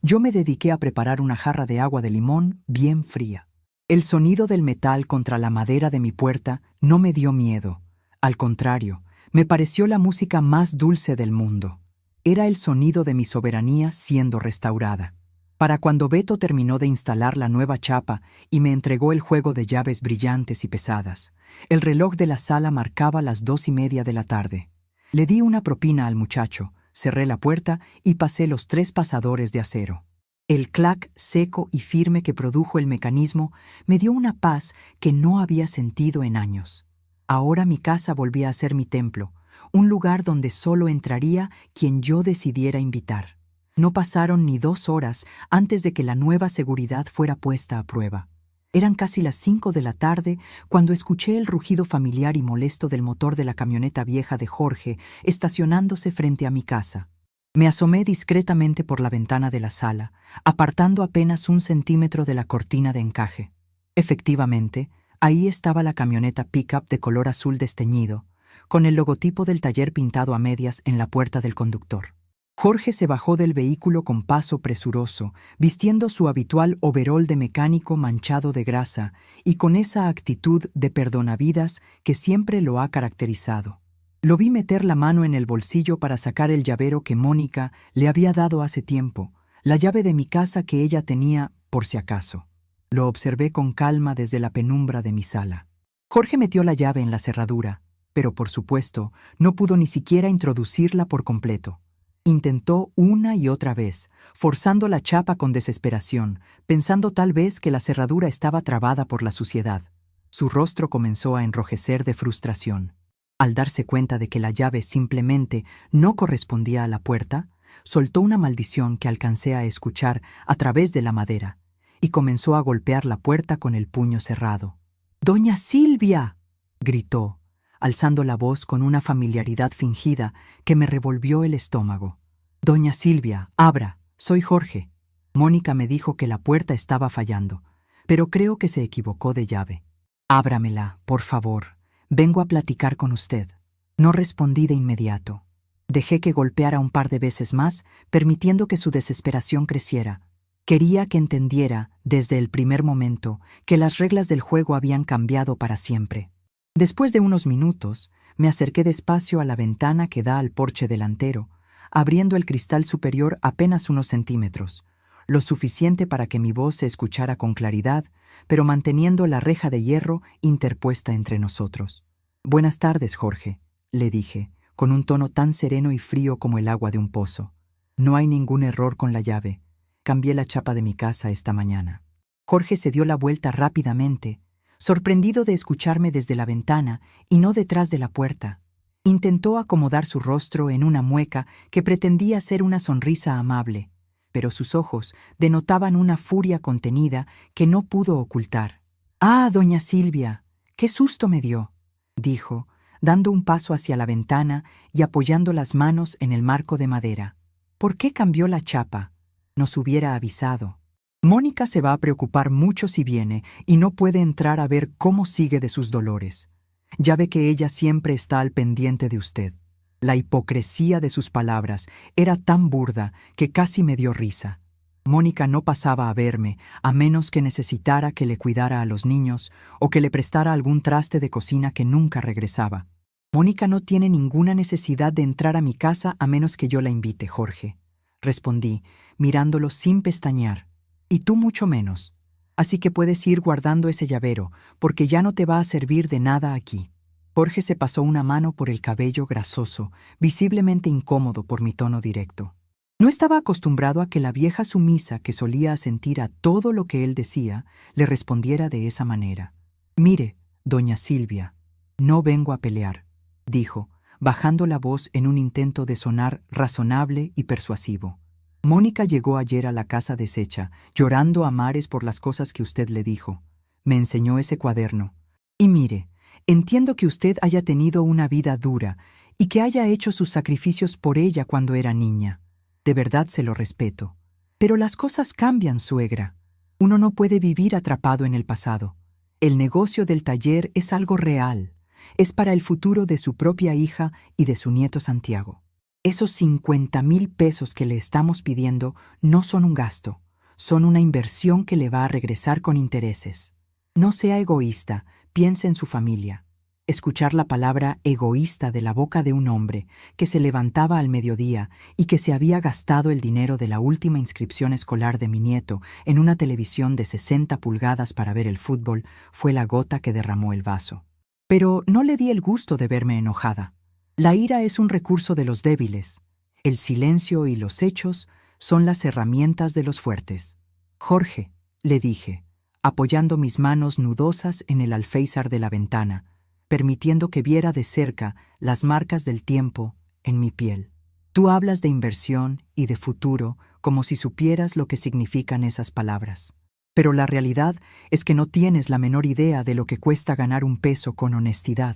yo me dediqué a preparar una jarra de agua de limón bien fría. El sonido del metal contra la madera de mi puerta no me dio miedo. Al contrario, me pareció la música más dulce del mundo. Era el sonido de mi soberanía siendo restaurada. Para cuando Beto terminó de instalar la nueva chapa y me entregó el juego de llaves brillantes y pesadas, el reloj de la sala marcaba las 2:30 de la tarde. Le di una propina al muchacho, cerré la puerta y pasé los 3 pasadores de acero. El clac seco y firme que produjo el mecanismo me dio una paz que no había sentido en años. Ahora mi casa volvía a ser mi templo, un lugar donde solo entraría quien yo decidiera invitar. No pasaron ni 2 horas antes de que la nueva seguridad fuera puesta a prueba. Eran casi las 5 de la tarde cuando escuché el rugido familiar y molesto del motor de la camioneta vieja de Jorge estacionándose frente a mi casa. Me asomé discretamente por la ventana de la sala, apartando apenas 1 centímetro de la cortina de encaje. Efectivamente, ahí estaba la camioneta pick-up de color azul desteñido, con el logotipo del taller pintado a medias en la puerta del conductor. Jorge se bajó del vehículo con paso presuroso, vistiendo su habitual overol de mecánico manchado de grasa y con esa actitud de perdonavidas que siempre lo ha caracterizado. Lo vi meter la mano en el bolsillo para sacar el llavero que Mónica le había dado hace tiempo, la llave de mi casa que ella tenía por si acaso. Lo observé con calma desde la penumbra de mi sala. Jorge metió la llave en la cerradura, pero por supuesto no pudo ni siquiera introducirla por completo. Intentó una y otra vez, forzando la chapa con desesperación, pensando tal vez que la cerradura estaba trabada por la suciedad. Su rostro comenzó a enrojecer de frustración. Al darse cuenta de que la llave simplemente no correspondía a la puerta, soltó una maldición que alcancé a escuchar a través de la madera y comenzó a golpear la puerta con el puño cerrado. «¡Doña Silvia!», gritó, alzando la voz con una familiaridad fingida que me revolvió el estómago. «Doña Silvia, abra, soy Jorge». Mónica me dijo que la puerta estaba fallando, pero creo que se equivocó de llave. «Ábramela, por favor. Vengo a platicar con usted». No respondí de inmediato. Dejé que golpeara un par de veces más, permitiendo que su desesperación creciera. Quería que entendiera, desde el primer momento, que las reglas del juego habían cambiado para siempre. Después de unos minutos, me acerqué despacio a la ventana que da al porche delantero, abriendo el cristal superior apenas unos centímetros, lo suficiente para que mi voz se escuchara con claridad, pero manteniendo la reja de hierro interpuesta entre nosotros. «Buenas tardes, Jorge», le dije, con un tono tan sereno y frío como el agua de un pozo. «No hay ningún error con la llave. Cambié la chapa de mi casa esta mañana». Jorge se dio la vuelta rápidamente, sorprendido de escucharme desde la ventana y no detrás de la puerta. Intentó acomodar su rostro en una mueca que pretendía ser una sonrisa amable, pero sus ojos denotaban una furia contenida que no pudo ocultar. «Ah, doña Silvia, qué susto me dio», dijo, dando un paso hacia la ventana y apoyando las manos en el marco de madera. «¿Por qué cambió la chapa? Nos hubiera avisado. Mónica se va a preocupar mucho si viene y no puede entrar a ver cómo sigue de sus dolores. Ya ve que ella siempre está al pendiente de usted». La hipocresía de sus palabras era tan burda que casi me dio risa. Mónica no pasaba a verme a menos que necesitara que le cuidara a los niños o que le prestara algún traste de cocina que nunca regresaba. «Mónica no tiene ninguna necesidad de entrar a mi casa a menos que yo la invite, Jorge», respondí, mirándolo sin pestañear. «Y tú mucho menos. Así que puedes ir guardando ese llavero, porque ya no te va a servir de nada aquí». Jorge se pasó una mano por el cabello grasoso, visiblemente incómodo por mi tono directo. No estaba acostumbrado a que la vieja sumisa que solía asentir a todo lo que él decía le respondiera de esa manera. «Mire, doña Silvia, no vengo a pelear», dijo, bajando la voz en un intento de sonar razonable y persuasivo. «Mónica llegó ayer a la casa deshecha, llorando a mares por las cosas que usted le dijo. Me enseñó ese cuaderno. Y mire, entiendo que usted haya tenido una vida dura y que haya hecho sus sacrificios por ella cuando era niña. De verdad se lo respeto. Pero las cosas cambian, suegra. Uno no puede vivir atrapado en el pasado. El negocio del taller es algo real. Es para el futuro de su propia hija y de su nieto Santiago. Esos 50,000 pesos que le estamos pidiendo no son un gasto, son una inversión que le va a regresar con intereses. No sea egoísta, piense en su familia». Escuchar la palabra egoísta de la boca de un hombre que se levantaba al mediodía y que se había gastado el dinero de la última inscripción escolar de mi nieto en una televisión de 60 pulgadas para ver el fútbol fue la gota que derramó el vaso. Pero no le di el gusto de verme enojada. La ira es un recurso de los débiles. El silencio y los hechos son las herramientas de los fuertes. «Jorge», le dije, apoyando mis manos nudosas en el alféizar de la ventana, permitiendo que viera de cerca las marcas del tiempo en mi piel. «Tú hablas de inversión y de futuro como si supieras lo que significan esas palabras. Pero la realidad es que no tienes la menor idea de lo que cuesta ganar un peso con honestidad.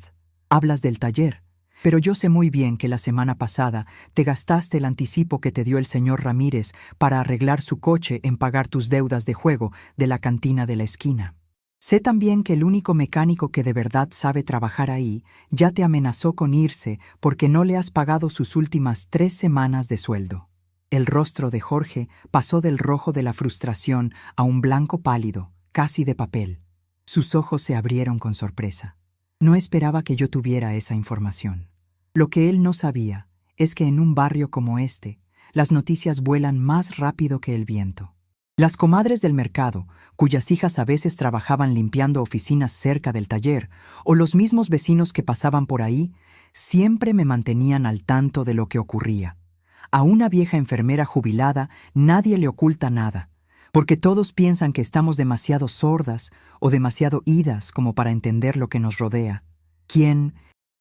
Hablas del taller, pero yo sé muy bien que la semana pasada te gastaste el anticipo que te dio el señor Ramírez para arreglar su coche en pagar tus deudas de juego de la cantina de la esquina. Sé también que el único mecánico que de verdad sabe trabajar ahí ya te amenazó con irse porque no le has pagado sus últimas 3 semanas de sueldo. El rostro de Jorge pasó del rojo de la frustración a un blanco pálido, casi de papel. Sus ojos se abrieron con sorpresa. No esperaba que yo tuviera esa información. Lo que él no sabía es que en un barrio como este, las noticias vuelan más rápido que el viento. Las comadres del mercado, cuyas hijas a veces trabajaban limpiando oficinas cerca del taller, o los mismos vecinos que pasaban por ahí, siempre me mantenían al tanto de lo que ocurría. A una vieja enfermera jubilada nadie le oculta nada, porque todos piensan que estamos demasiado sordas o demasiado idas como para entender lo que nos rodea. ¿Quién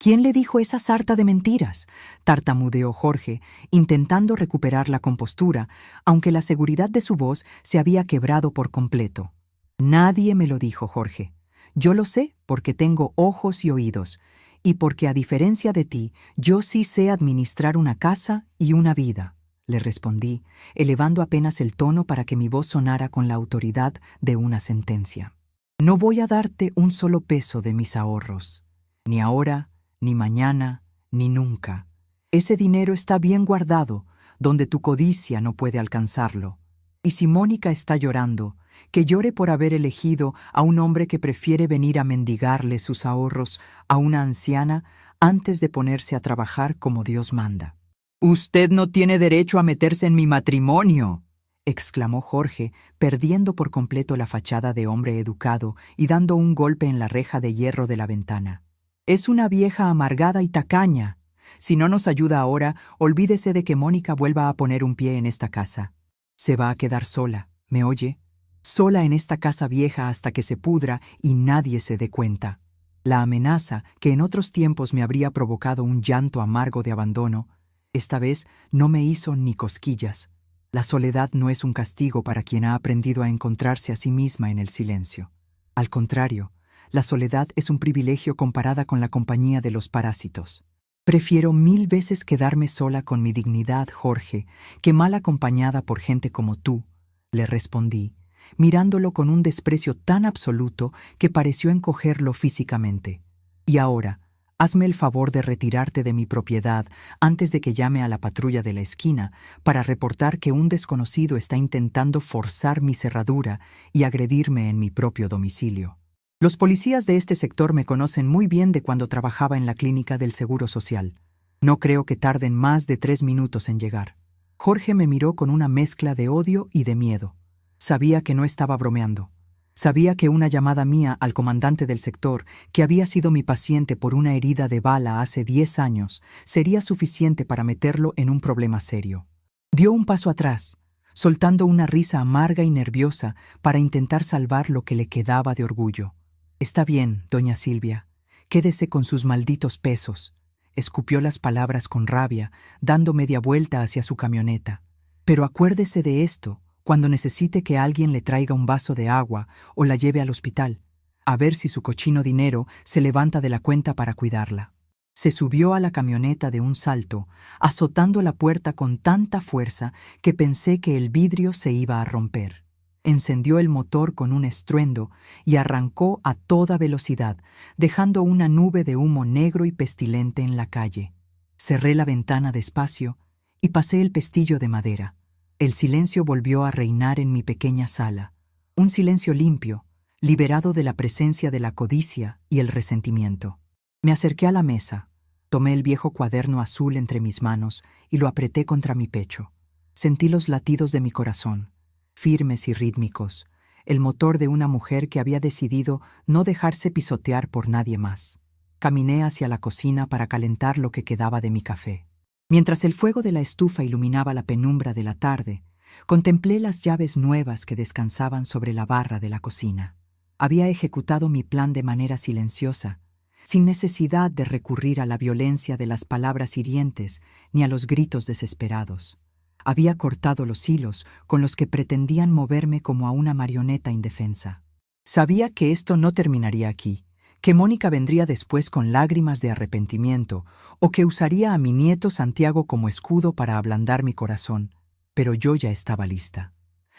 le dijo esa sarta de mentiras?, tartamudeó Jorge, intentando recuperar la compostura, aunque la seguridad de su voz se había quebrado por completo. Nadie me lo dijo, Jorge. Yo lo sé porque tengo ojos y oídos, y porque, a diferencia de ti, yo sí sé administrar una casa y una vida, le respondí, elevando apenas el tono para que mi voz sonara con la autoridad de una sentencia. No voy a darte un solo peso de mis ahorros, ni ahora, ni mañana, ni nunca. Ese dinero está bien guardado, donde tu codicia no puede alcanzarlo. Y si Mónica está llorando, que llore por haber elegido a un hombre que prefiere venir a mendigarle sus ahorros a una anciana antes de ponerse a trabajar como Dios manda. «Usted no tiene derecho a meterse en mi matrimonio», exclamó Jorge, perdiendo por completo la fachada de hombre educado y dando un golpe en la reja de hierro de la ventana. «Es una vieja amargada y tacaña. Si no nos ayuda ahora, olvídese de que Mónica vuelva a poner un pie en esta casa. Se va a quedar sola, ¿me oye? Sola en esta casa vieja hasta que se pudra y nadie se dé cuenta». La amenaza, que en otros tiempos me habría provocado un llanto amargo de abandono, esta vez no me hizo ni cosquillas. La soledad no es un castigo para quien ha aprendido a encontrarse a sí misma en el silencio. Al contrario, la soledad es un privilegio comparada con la compañía de los parásitos. Prefiero 1000 veces quedarme sola con mi dignidad, Jorge, que mal acompañada por gente como tú, le respondí, mirándolo con un desprecio tan absoluto que pareció encogerlo físicamente. Y ahora, hazme el favor de retirarte de mi propiedad antes de que llame a la patrulla de la esquina para reportar que un desconocido está intentando forzar mi cerradura y agredirme en mi propio domicilio. Los policías de este sector me conocen muy bien de cuando trabajaba en la clínica del Seguro Social. No creo que tarden más de 3 minutos en llegar. Jorge me miró con una mezcla de odio y de miedo. Sabía que no estaba bromeando. Sabía que una llamada mía al comandante del sector, que había sido mi paciente por una herida de bala hace 10 años, sería suficiente para meterlo en un problema serio. Dio un paso atrás, soltando una risa amarga y nerviosa para intentar salvar lo que le quedaba de orgullo. «Está bien, doña Silvia. Quédese con sus malditos pesos», escupió las palabras con rabia, dando media vuelta hacia su camioneta. «Pero acuérdese de esto cuando necesite que alguien le traiga un vaso de agua o la lleve al hospital, a ver si su cochino dinero se levanta de la cuenta para cuidarla». Se subió a la camioneta de un salto, azotando la puerta con tanta fuerza que pensé que el vidrio se iba a romper. Encendió el motor con un estruendo y arrancó a toda velocidad, dejando una nube de humo negro y pestilente en la calle. Cerré la ventana despacio y pasé el pestillo de madera. El silencio volvió a reinar en mi pequeña sala, un silencio limpio, liberado de la presencia de la codicia y el resentimiento. Me acerqué a la mesa, tomé el viejo cuaderno azul entre mis manos y lo apreté contra mi pecho. Sentí los latidos de mi corazón, firmes y rítmicos, el motor de una mujer que había decidido no dejarse pisotear por nadie más. Caminé hacia la cocina para calentar lo que quedaba de mi café. Mientras el fuego de la estufa iluminaba la penumbra de la tarde, contemplé las llaves nuevas que descansaban sobre la barra de la cocina. Había ejecutado mi plan de manera silenciosa, sin necesidad de recurrir a la violencia de las palabras hirientes ni a los gritos desesperados. Había cortado los hilos con los que pretendían moverme como a una marioneta indefensa. Sabía que esto no terminaría aquí, que Mónica vendría después con lágrimas de arrepentimiento o que usaría a mi nieto Santiago como escudo para ablandar mi corazón, pero yo ya estaba lista.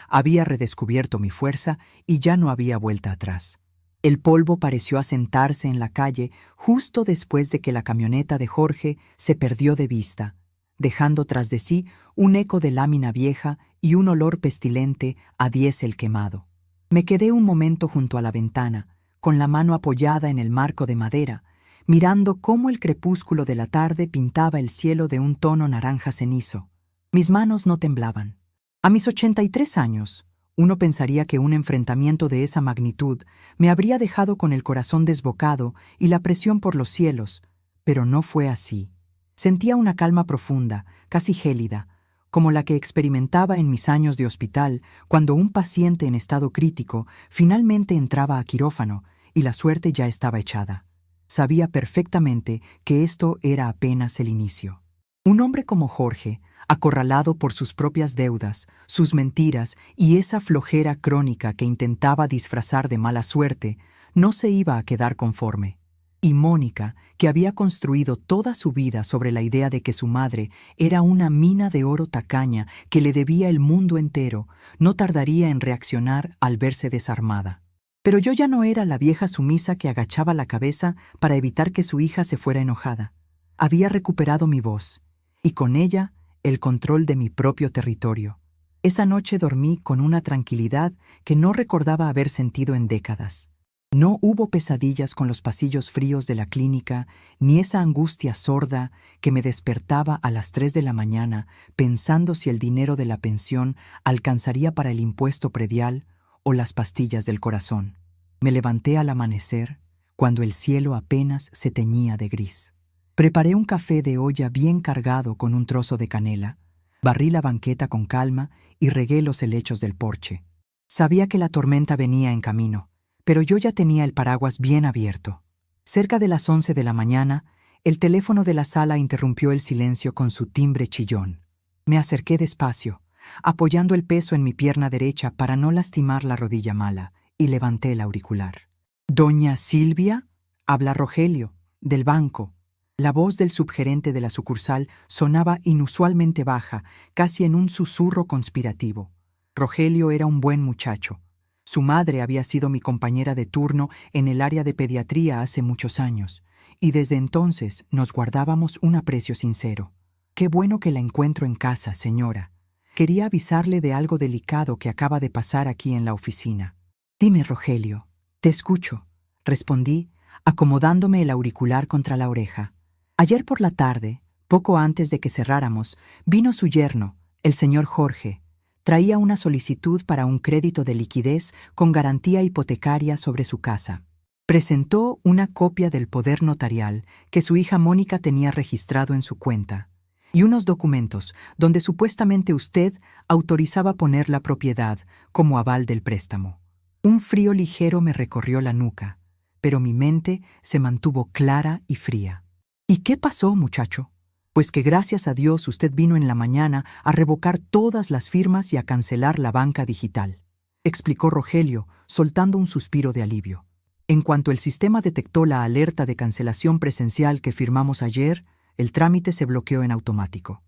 Había redescubierto mi fuerza y ya no había vuelta atrás. El polvo pareció asentarse en la calle justo después de que la camioneta de Jorge se perdió de vista, dejando tras de sí un eco de lámina vieja y un olor pestilente a diésel quemado. Me quedé un momento junto a la ventana, con la mano apoyada en el marco de madera, mirando cómo el crepúsculo de la tarde pintaba el cielo de un tono naranja cenizo. Mis manos no temblaban. A mis 83 años, uno pensaría que un enfrentamiento de esa magnitud me habría dejado con el corazón desbocado y la presión por los cielos, pero no fue así. Sentía una calma profunda, casi gélida, como la que experimentaba en mis años de hospital cuando un paciente en estado crítico finalmente entraba a quirófano y la suerte ya estaba echada. Sabía perfectamente que esto era apenas el inicio. Un hombre como Jorge, acorralado por sus propias deudas, sus mentiras y esa flojera crónica que intentaba disfrazar de mala suerte, no se iba a quedar conforme. Y Mónica, que había construido toda su vida sobre la idea de que su madre era una mina de oro tacaña que le debía el mundo entero, no tardaría en reaccionar al verse desarmada. Pero yo ya no era la vieja sumisa que agachaba la cabeza para evitar que su hija se fuera enojada. Había recuperado mi voz, y con ella el control de mi propio territorio. Esa noche dormí con una tranquilidad que no recordaba haber sentido en décadas. No hubo pesadillas con los pasillos fríos de la clínica, ni esa angustia sorda que me despertaba a las 3 de la mañana pensando si el dinero de la pensión alcanzaría para el impuesto predial o las pastillas del corazón. Me levanté al amanecer, cuando el cielo apenas se teñía de gris. Preparé un café de olla bien cargado con un trozo de canela, barrí la banqueta con calma y regué los helechos del porche. Sabía que la tormenta venía en camino, pero yo ya tenía el paraguas bien abierto. Cerca de las 11 de la mañana, el teléfono de la sala interrumpió el silencio con su timbre chillón. Me acerqué despacio, apoyando el peso en mi pierna derecha para no lastimar la rodilla mala, y levanté el auricular. «¿Doña Silvia?» «Habla Rogelio, del banco». La voz del subgerente de la sucursal sonaba inusualmente baja, casi en un susurro conspirativo. Rogelio era un buen muchacho. Su madre había sido mi compañera de turno en el área de pediatría hace muchos años, y desde entonces nos guardábamos un aprecio sincero. «Qué bueno que la encuentro en casa, señora. Quería avisarle de algo delicado que acaba de pasar aquí en la oficina». «Dime, Rogelio». «Te escucho», respondí, acomodándome el auricular contra la oreja. «Ayer por la tarde, poco antes de que cerráramos, vino su yerno, el señor Jorge. Traía una solicitud para un crédito de liquidez con garantía hipotecaria sobre su casa. Presentó una copia del poder notarial que su hija Mónica tenía registrado en su cuenta y unos documentos donde supuestamente usted autorizaba poner la propiedad como aval del préstamo. Un frío ligero me recorrió la nuca, pero mi mente se mantuvo clara y fría. ¿Y qué pasó, muchacho? Pues que gracias a Dios usted vino en la mañana a revocar todas las firmas y a cancelar la banca digital», explicó Rogelio, soltando un suspiro de alivio. «En cuanto el sistema detectó la alerta de cancelación presencial que firmamos ayer, el trámite se bloqueó en automático.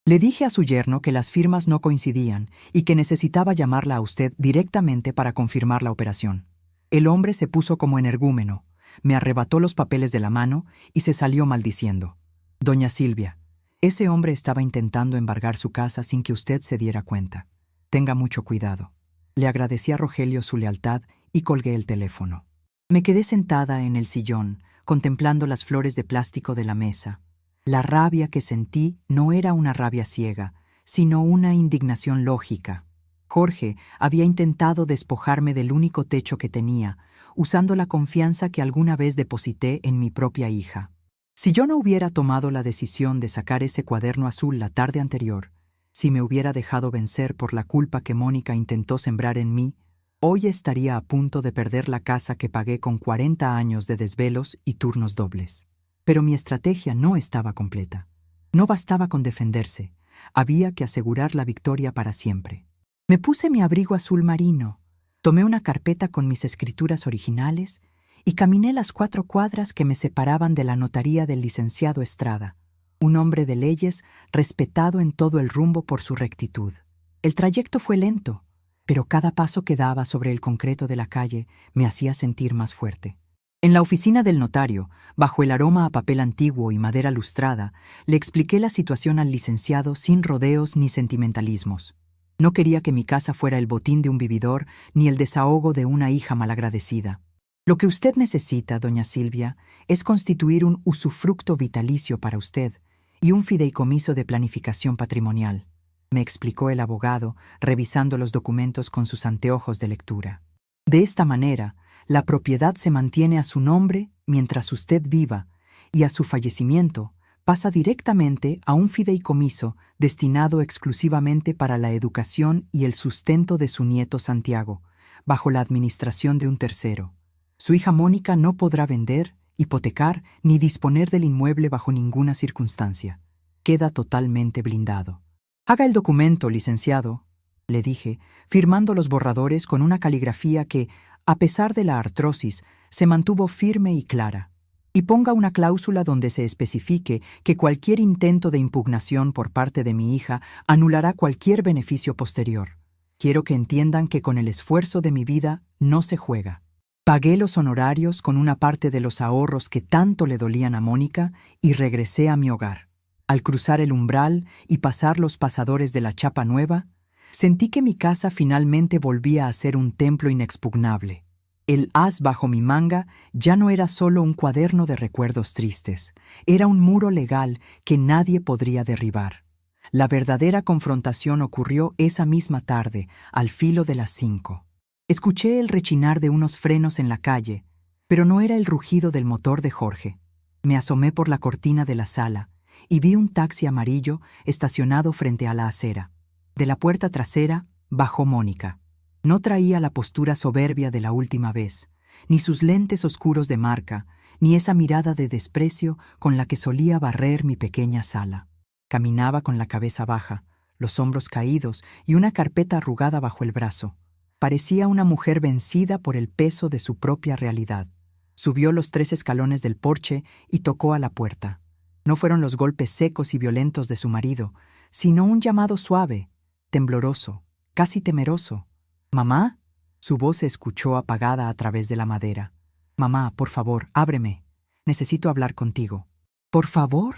Le dije a su yerno que las firmas no coincidían y que necesitaba llamarla a usted directamente para confirmar la operación. El hombre se puso como energúmeno, me arrebató los papeles de la mano y se salió maldiciendo. Doña Silvia, ese hombre estaba intentando embargar su casa sin que usted se diera cuenta. Tenga mucho cuidado». Le agradecí a Rogelio su lealtad y colgué el teléfono. Me quedé sentada en el sillón, contemplando las flores de plástico de la mesa. La rabia que sentí no era una rabia ciega, sino una indignación lógica. Jorge había intentado despojarme del único techo que tenía, usando la confianza que alguna vez deposité en mi propia hija. Si yo no hubiera tomado la decisión de sacar ese cuaderno azul la tarde anterior, si me hubiera dejado vencer por la culpa que Mónica intentó sembrar en mí, hoy estaría a punto de perder la casa que pagué con 40 años de desvelos y turnos dobles. Pero mi estrategia no estaba completa. No bastaba con defenderse. Había que asegurar la victoria para siempre. Me puse mi abrigo azul marino, tomé una carpeta con mis escrituras originales y caminé las 4 cuadras que me separaban de la notaría del licenciado Estrada, un hombre de leyes respetado en todo el rumbo por su rectitud. El trayecto fue lento, pero cada paso que daba sobre el concreto de la calle me hacía sentir más fuerte. En la oficina del notario, bajo el aroma a papel antiguo y madera lustrada, le expliqué la situación al licenciado sin rodeos ni sentimentalismos. No quería que mi casa fuera el botín de un vividor ni el desahogo de una hija malagradecida. Lo que usted necesita, doña Silvia, es constituir un usufructo vitalicio para usted y un fideicomiso de planificación patrimonial, me explicó el abogado, revisando los documentos con sus anteojos de lectura. De esta manera, la propiedad se mantiene a su nombre mientras usted viva y a su fallecimiento pasa directamente a un fideicomiso destinado exclusivamente para la educación y el sustento de su nieto Santiago, bajo la administración de un tercero. Su hija Mónica no podrá vender, hipotecar ni disponer del inmueble bajo ninguna circunstancia. Queda totalmente blindado. Haga el documento, licenciado, le dije, firmando los borradores con una caligrafía que, a pesar de la artrosis, se mantuvo firme y clara. Y ponga una cláusula donde se especifique que cualquier intento de impugnación por parte de mi hija anulará cualquier beneficio posterior. Quiero que entiendan que con el esfuerzo de mi vida no se juega. Pagué los honorarios con una parte de los ahorros que tanto le dolían a Mónica y regresé a mi hogar. Al cruzar el umbral y pasar los pasadores de la chapa nueva, sentí que mi casa finalmente volvía a ser un templo inexpugnable. El as bajo mi manga ya no era solo un cuaderno de recuerdos tristes, era un muro legal que nadie podría derribar. La verdadera confrontación ocurrió esa misma tarde, al filo de las 5. Escuché el rechinar de unos frenos en la calle, pero no era el rugido del motor de Jorge. Me asomé por la cortina de la sala y vi un taxi amarillo estacionado frente a la acera. De la puerta trasera bajó Mónica. No traía la postura soberbia de la última vez, ni sus lentes oscuros de marca, ni esa mirada de desprecio con la que solía barrer mi pequeña sala. Caminaba con la cabeza baja, los hombros caídos y una carpeta arrugada bajo el brazo. Parecía una mujer vencida por el peso de su propia realidad. Subió los 3 escalones del porche y tocó a la puerta. No fueron los golpes secos y violentos de su marido, sino un llamado suave, tembloroso, casi temeroso. «¿Mamá?» Su voz se escuchó apagada a través de la madera. «Mamá, por favor, ábreme. Necesito hablar contigo». «¿Por favor?»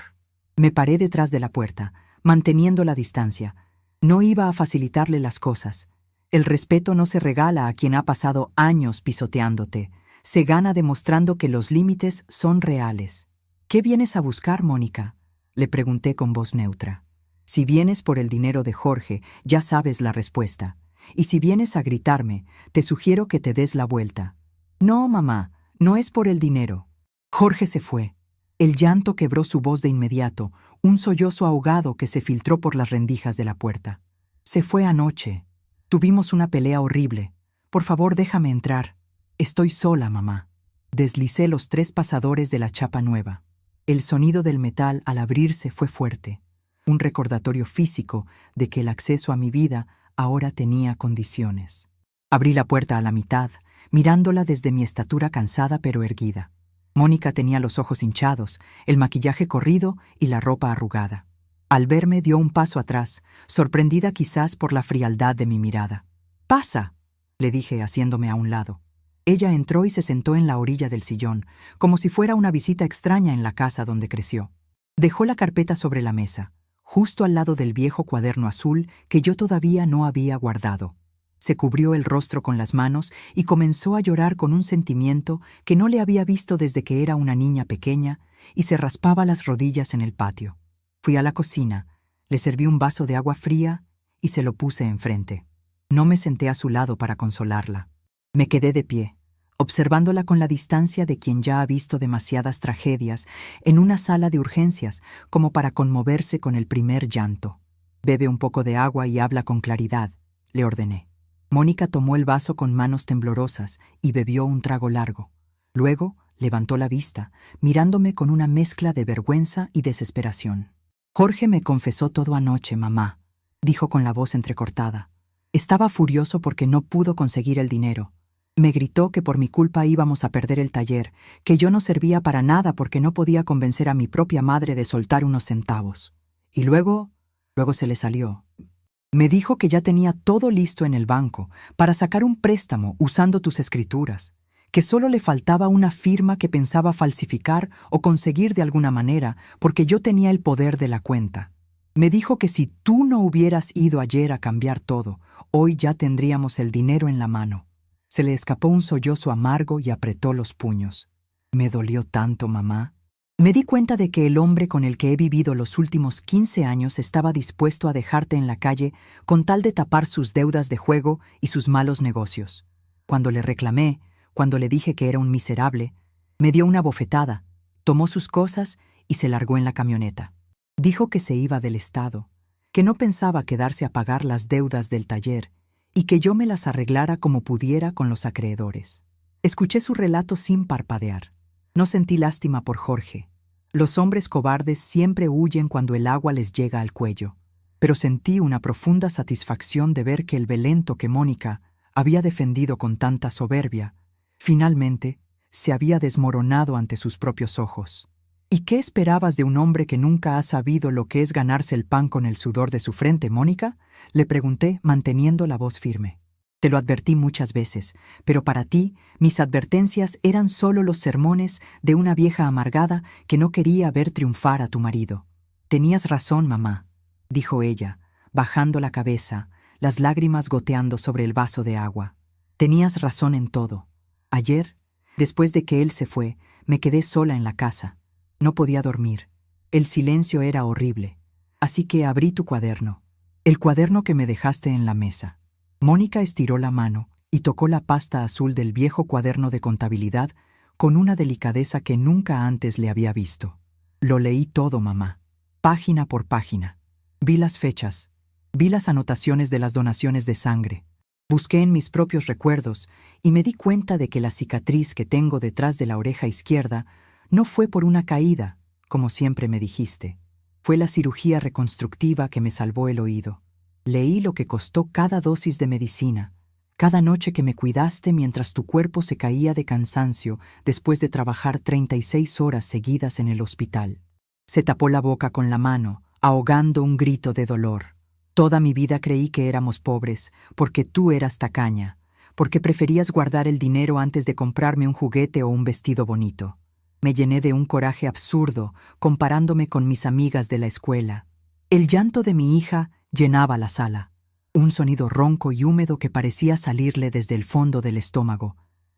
Me paré detrás de la puerta, manteniendo la distancia. No iba a facilitarle las cosas. El respeto no se regala a quien ha pasado años pisoteándote. Se gana demostrando que los límites son reales. «¿Qué vienes a buscar, Mónica?», le pregunté con voz neutra. «Si vienes por el dinero de Jorge, ya sabes la respuesta. Y si vienes a gritarme, te sugiero que te des la vuelta». «No, mamá, no es por el dinero». Jorge se fue. El llanto quebró su voz de inmediato, un sollozo ahogado que se filtró por las rendijas de la puerta. «Se fue anoche. Tuvimos una pelea horrible. Por favor, déjame entrar. Estoy sola, mamá». Deslicé los 3 pasadores de la chapa nueva. El sonido del metal al abrirse fue fuerte, un recordatorio físico de que el acceso a mi vida ahora tenía condiciones. Abrí la puerta a la mitad, mirándola desde mi estatura cansada pero erguida. Mónica tenía los ojos hinchados, el maquillaje corrido y la ropa arrugada. Al verme dio un paso atrás, sorprendida quizás por la frialdad de mi mirada. «¡Pasa!», le dije haciéndome a un lado. Ella entró y se sentó en la orilla del sillón, como si fuera una visita extraña en la casa donde creció. Dejó la carpeta sobre la mesa, justo al lado del viejo cuaderno azul que yo todavía no había guardado. Se cubrió el rostro con las manos y comenzó a llorar con un sentimiento que no le había visto desde que era una niña pequeña y se raspaba las rodillas en el patio. Fui a la cocina, le serví un vaso de agua fría y se lo puse enfrente. No me senté a su lado para consolarla. Me quedé de pie, observándola con la distancia de quien ya ha visto demasiadas tragedias en una sala de urgencias como para conmoverse con el primer llanto. «Bebe un poco de agua y habla con claridad», le ordené. Mónica tomó el vaso con manos temblorosas y bebió un trago largo. Luego levantó la vista, mirándome con una mezcla de vergüenza y desesperación. Jorge me confesó todo anoche, mamá, dijo con la voz entrecortada. Estaba furioso porque no pudo conseguir el dinero. Me gritó que por mi culpa íbamos a perder el taller, que yo no servía para nada porque no podía convencer a mi propia madre de soltar unos centavos. Y luego se le salió. Me dijo que ya tenía todo listo en el banco para sacar un préstamo usando tus escrituras, que solo le faltaba una firma que pensaba falsificar o conseguir de alguna manera porque yo tenía el poder de la cuenta. Me dijo que si tú no hubieras ido ayer a cambiar todo, hoy ya tendríamos el dinero en la mano. Se le escapó un sollozo amargo y apretó los puños. Me dolió tanto, mamá. Me di cuenta de que el hombre con el que he vivido los últimos 15 años estaba dispuesto a dejarte en la calle con tal de tapar sus deudas de juego y sus malos negocios. Cuando le reclamé, cuando le dije que era un miserable, me dio una bofetada, tomó sus cosas y se largó en la camioneta. Dijo que se iba del estado, que no pensaba quedarse a pagar las deudas del taller y que yo me las arreglara como pudiera con los acreedores. Escuché su relato sin parpadear. No sentí lástima por Jorge. Los hombres cobardes siempre huyen cuando el agua les llega al cuello, pero sentí una profunda satisfacción de ver que el Belento que Mónica había defendido con tanta soberbia, finalmente se había desmoronado ante sus propios ojos. ¿Y qué esperabas de un hombre que nunca ha sabido lo que es ganarse el pan con el sudor de su frente, Mónica? Le pregunté, manteniendo la voz firme. Te lo advertí muchas veces, pero para ti mis advertencias eran solo los sermones de una vieja amargada que no quería ver triunfar a tu marido. Tenías razón, mamá, dijo ella, bajando la cabeza, las lágrimas goteando sobre el vaso de agua. Tenías razón en todo. Ayer, después de que él se fue, me quedé sola en la casa. No podía dormir. El silencio era horrible. Así que abrí tu cuaderno, el cuaderno que me dejaste en la mesa. Mónica estiró la mano y tocó la pasta azul del viejo cuaderno de contabilidad con una delicadeza que nunca antes le había visto. Lo leí todo, mamá, página por página. Vi las fechas, vi las anotaciones de las donaciones de sangre. Busqué en mis propios recuerdos y me di cuenta de que la cicatriz que tengo detrás de la oreja izquierda no fue por una caída, como siempre me dijiste. Fue la cirugía reconstructiva que me salvó el oído. Leí lo que costó cada dosis de medicina, cada noche que me cuidaste mientras tu cuerpo se caía de cansancio después de trabajar 36 horas seguidas en el hospital. Se tapó la boca con la mano, ahogando un grito de dolor. Toda mi vida creí que éramos pobres, porque tú eras tacaña, porque preferías guardar el dinero antes de comprarme un juguete o un vestido bonito. Me llené de un coraje absurdo, comparándome con mis amigas de la escuela. El llanto de mi hija llenaba la sala, un sonido ronco y húmedo que parecía salirle desde el fondo del estómago,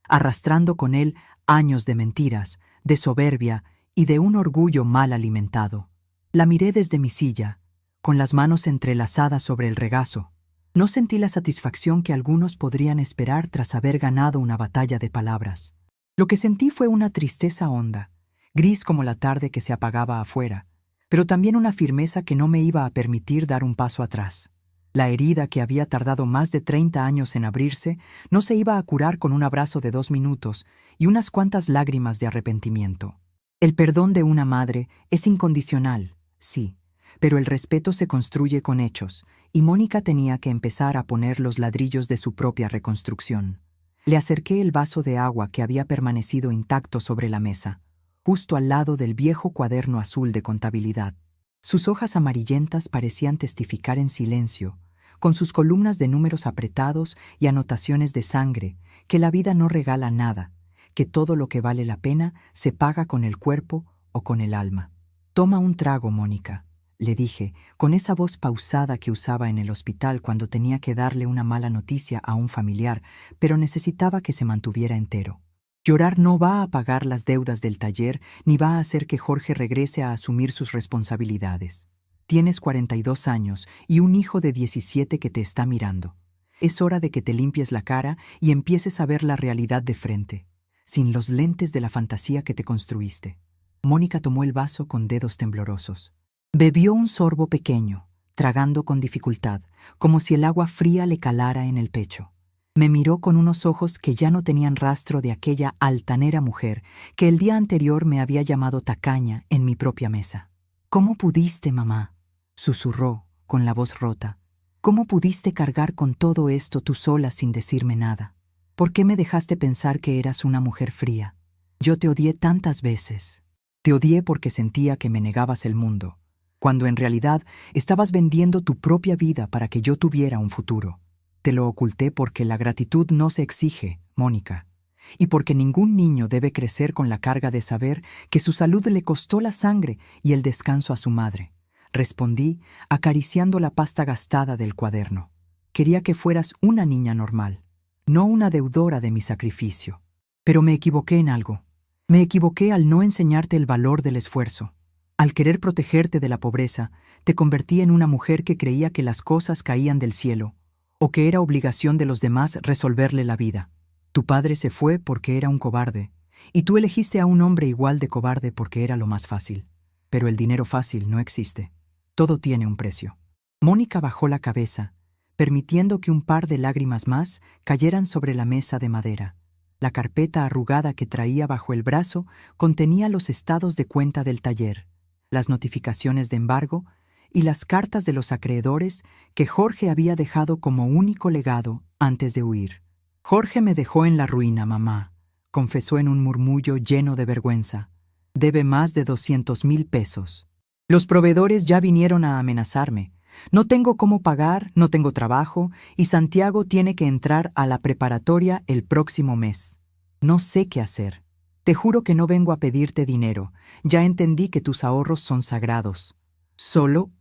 arrastrando con él años de mentiras, de soberbia y de un orgullo mal alimentado. La miré desde mi silla, con las manos entrelazadas sobre el regazo. No sentí la satisfacción que algunos podrían esperar tras haber ganado una batalla de palabras. Lo que sentí fue una tristeza honda, gris como la tarde que se apagaba afuera, pero también una firmeza que no me iba a permitir dar un paso atrás. La herida que había tardado más de 30 años en abrirse no se iba a curar con un abrazo de 2 minutos y unas cuantas lágrimas de arrepentimiento. El perdón de una madre es incondicional, sí, pero el respeto se construye con hechos, y Mónica tenía que empezar a poner los ladrillos de su propia reconstrucción. Le acerqué el vaso de agua que había permanecido intacto sobre la mesa, justo al lado del viejo cuaderno azul de contabilidad. Sus hojas amarillentas parecían testificar en silencio, con sus columnas de números apretados y anotaciones de sangre, que la vida no regala nada, que todo lo que vale la pena se paga con el cuerpo o con el alma. Toma un trago, Mónica, le dije, con esa voz pausada que usaba en el hospital cuando tenía que darle una mala noticia a un familiar, pero necesitaba que se mantuviera entero. Llorar no va a pagar las deudas del taller ni va a hacer que Jorge regrese a asumir sus responsabilidades. Tienes 42 años y un hijo de 17 que te está mirando. Es hora de que te limpies la cara y empieces a ver la realidad de frente, sin los lentes de la fantasía que te construiste. Mónica tomó el vaso con dedos temblorosos. Bebió un sorbo pequeño, tragando con dificultad, como si el agua fría le calara en el pecho. Me miró con unos ojos que ya no tenían rastro de aquella altanera mujer que el día anterior me había llamado tacaña en mi propia mesa. ¿Cómo pudiste, mamá?, susurró, con la voz rota. ¿Cómo pudiste cargar con todo esto tú sola sin decirme nada? ¿Por qué me dejaste pensar que eras una mujer fría? Yo te odié tantas veces. Te odié porque sentía que me negabas el mundo, cuando en realidad estabas vendiendo tu propia vida para que yo tuviera un futuro. Te lo oculté porque la gratitud no se exige, Mónica, y porque ningún niño debe crecer con la carga de saber que su salud le costó la sangre y el descanso a su madre. Respondí, acariciando la pasta gastada del cuaderno. Quería que fueras una niña normal, no una deudora de mi sacrificio. Pero me equivoqué en algo. Me equivoqué al no enseñarte el valor del esfuerzo. Al querer protegerte de la pobreza, te convertí en una mujer que creía que las cosas caían del cielo, o que era obligación de los demás resolverle la vida. Tu padre se fue porque era un cobarde, y tú elegiste a un hombre igual de cobarde porque era lo más fácil. Pero el dinero fácil no existe. Todo tiene un precio. Mónica bajó la cabeza, permitiendo que un par de lágrimas más cayeran sobre la mesa de madera. La carpeta arrugada que traía bajo el brazo contenía los estados de cuenta del taller, las notificaciones de embargo y las cartas de los acreedores que Jorge había dejado como único legado antes de huir. Jorge me dejó en la ruina, mamá, confesó en un murmullo lleno de vergüenza. Debe más de 200,000 pesos. Los proveedores ya vinieron a amenazarme. No tengo cómo pagar, no tengo trabajo, y Santiago tiene que entrar a la preparatoria el próximo mes. No sé qué hacer. Te juro que no vengo a pedirte dinero. Ya entendí que tus ahorros son sagrados. Solo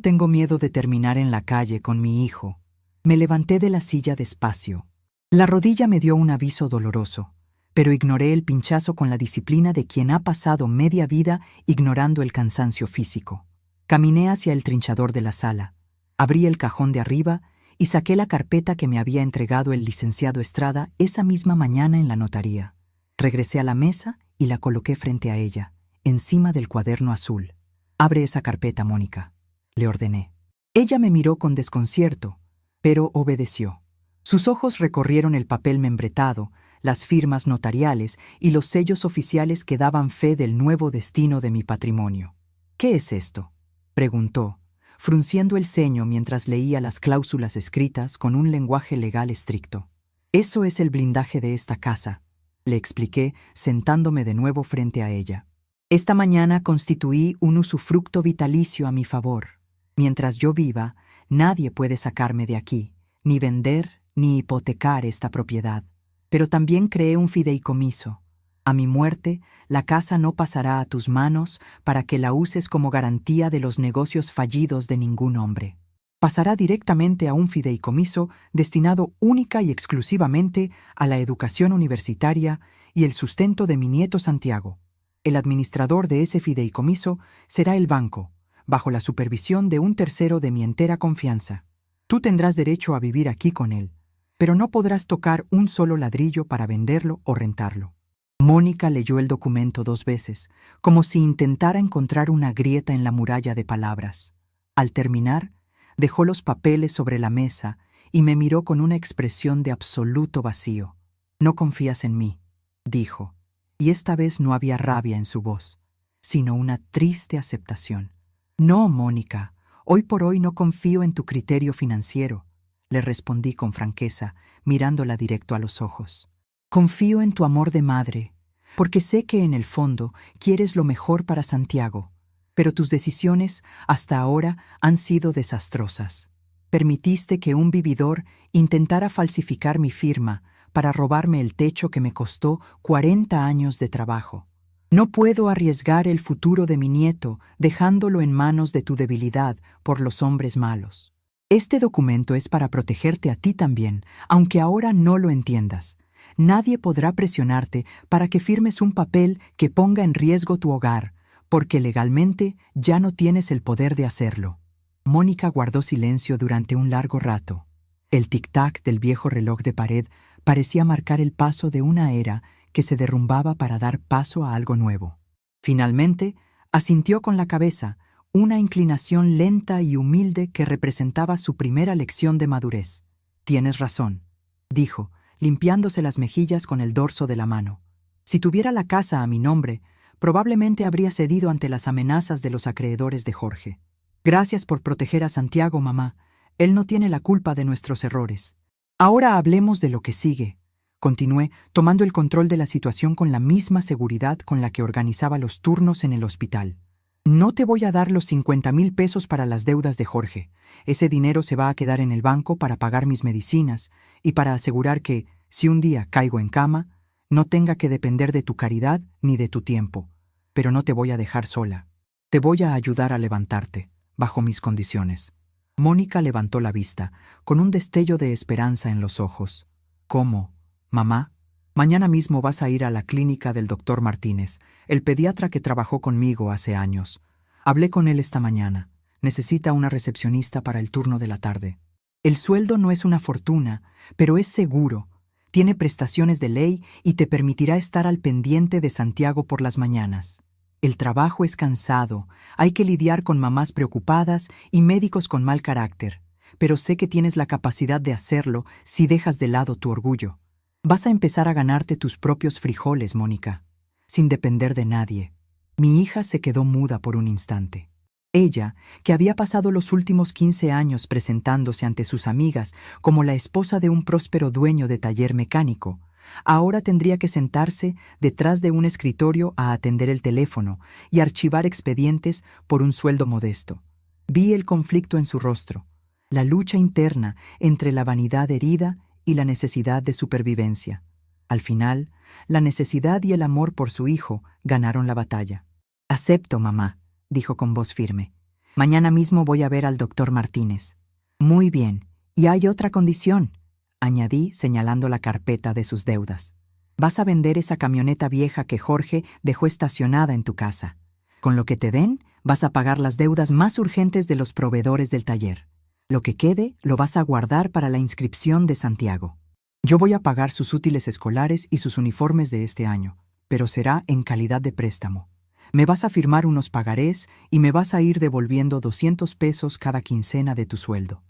tengo miedo de terminar en la calle con mi hijo. Me levanté de la silla despacio. La rodilla me dio un aviso doloroso, pero ignoré el pinchazo con la disciplina de quien ha pasado media vida ignorando el cansancio físico. Caminé hacia el trinchador de la sala, abrí el cajón de arriba y saqué la carpeta que me había entregado el licenciado Estrada esa misma mañana en la notaría. Regresé a la mesa y la coloqué frente a ella, encima del cuaderno azul. «Abre esa carpeta, Mónica», le ordené. Ella me miró con desconcierto, pero obedeció. Sus ojos recorrieron el papel membretado, las firmas notariales y los sellos oficiales que daban fe del nuevo destino de mi patrimonio. «¿Qué es esto?», preguntó, frunciendo el ceño mientras leía las cláusulas escritas con un lenguaje legal estricto. «Eso es el blindaje de esta casa», le expliqué, sentándome de nuevo frente a ella. «Esta mañana constituí un usufructo vitalicio a mi favor. Mientras yo viva, nadie puede sacarme de aquí, ni vender ni hipotecar esta propiedad. Pero también creé un fideicomiso. A mi muerte, la casa no pasará a tus manos para que la uses como garantía de los negocios fallidos de ningún hombre. Pasará directamente a un fideicomiso destinado única y exclusivamente a la educación universitaria y el sustento de mi nieto Santiago. El administrador de ese fideicomiso será el banco, bajo la supervisión de un tercero de mi entera confianza. Tú tendrás derecho a vivir aquí con él, pero no podrás tocar un solo ladrillo para venderlo o rentarlo». Mónica leyó el documento 2 veces, como si intentara encontrar una grieta en la muralla de palabras. Al terminar, dejó los papeles sobre la mesa y me miró con una expresión de absoluto vacío. «No confías en mí», dijo, y esta vez no había rabia en su voz, sino una triste aceptación. «No, Mónica, hoy por hoy no confío en tu criterio financiero», le respondí con franqueza, mirándola directo a los ojos. «Confío en tu amor de madre, porque sé que en el fondo quieres lo mejor para Santiago, pero tus decisiones hasta ahora han sido desastrosas. Permitiste que un vividor intentara falsificar mi firma para robarme el techo que me costó 40 años de trabajo. No puedo arriesgar el futuro de mi nieto dejándolo en manos de tu debilidad por los hombres malos. Este documento es para protegerte a ti también, aunque ahora no lo entiendas. Nadie podrá presionarte para que firmes un papel que ponga en riesgo tu hogar, porque legalmente ya no tienes el poder de hacerlo». Mónica guardó silencio durante un largo rato. El tic-tac del viejo reloj de pared parecía marcar el paso de una era que se derrumbaba para dar paso a algo nuevo. Finalmente, asintió con la cabeza, una inclinación lenta y humilde que representaba su primera lección de madurez. «Tienes razón», dijo, limpiándose las mejillas con el dorso de la mano. «Si tuviera la casa a mi nombre, probablemente habría cedido ante las amenazas de los acreedores de Jorge. Gracias por proteger a Santiago, mamá. Él no tiene la culpa de nuestros errores. Ahora hablemos de lo que sigue. Continué, tomando el control de la situación con la misma seguridad con la que organizaba los turnos en el hospital. No te voy a dar los 50,000 pesos para las deudas de Jorge. Ese dinero se va a quedar en el banco para pagar mis medicinas y para asegurar que, si un día caigo en cama, no tenga que depender de tu caridad ni de tu tiempo. Pero no te voy a dejar sola. Te voy a ayudar a levantarte, bajo mis condiciones. Mónica levantó la vista, con un destello de esperanza en los ojos. ¿Cómo? Mamá, mañana mismo vas a ir a la clínica del doctor Martínez, el pediatra que trabajó conmigo hace años. Hablé con él esta mañana. Necesita una recepcionista para el turno de la tarde. El sueldo no es una fortuna, pero es seguro. Tiene prestaciones de ley y te permitirá estar al pendiente de Santiago por las mañanas. El trabajo es cansado, hay que lidiar con mamás preocupadas y médicos con mal carácter, pero sé que tienes la capacidad de hacerlo si dejas de lado tu orgullo. Vas a empezar a ganarte tus propios frijoles, Mónica, sin depender de nadie. Mi hija se quedó muda por un instante. Ella, que había pasado los últimos 15 años presentándose ante sus amigas como la esposa de un próspero dueño de taller mecánico, ahora tendría que sentarse detrás de un escritorio a atender el teléfono y archivar expedientes por un sueldo modesto. Vi el conflicto en su rostro, la lucha interna entre la vanidad herida y la necesidad de supervivencia. Al final, la necesidad y el amor por su hijo ganaron la batalla. «Acepto, mamá», dijo con voz firme. «Mañana mismo voy a ver al doctor Martínez». «Muy bien. Y hay otra condición», añadí señalando la carpeta de sus deudas. «Vas a vender esa camioneta vieja que Jorge dejó estacionada en tu casa. Con lo que te den, vas a pagar las deudas más urgentes de los proveedores del taller. Lo que quede lo vas a guardar para la inscripción de Santiago. Yo voy a pagar sus útiles escolares y sus uniformes de este año, pero será en calidad de préstamo. Me vas a firmar unos pagarés y me vas a ir devolviendo 200 pesos cada quincena de tu sueldo.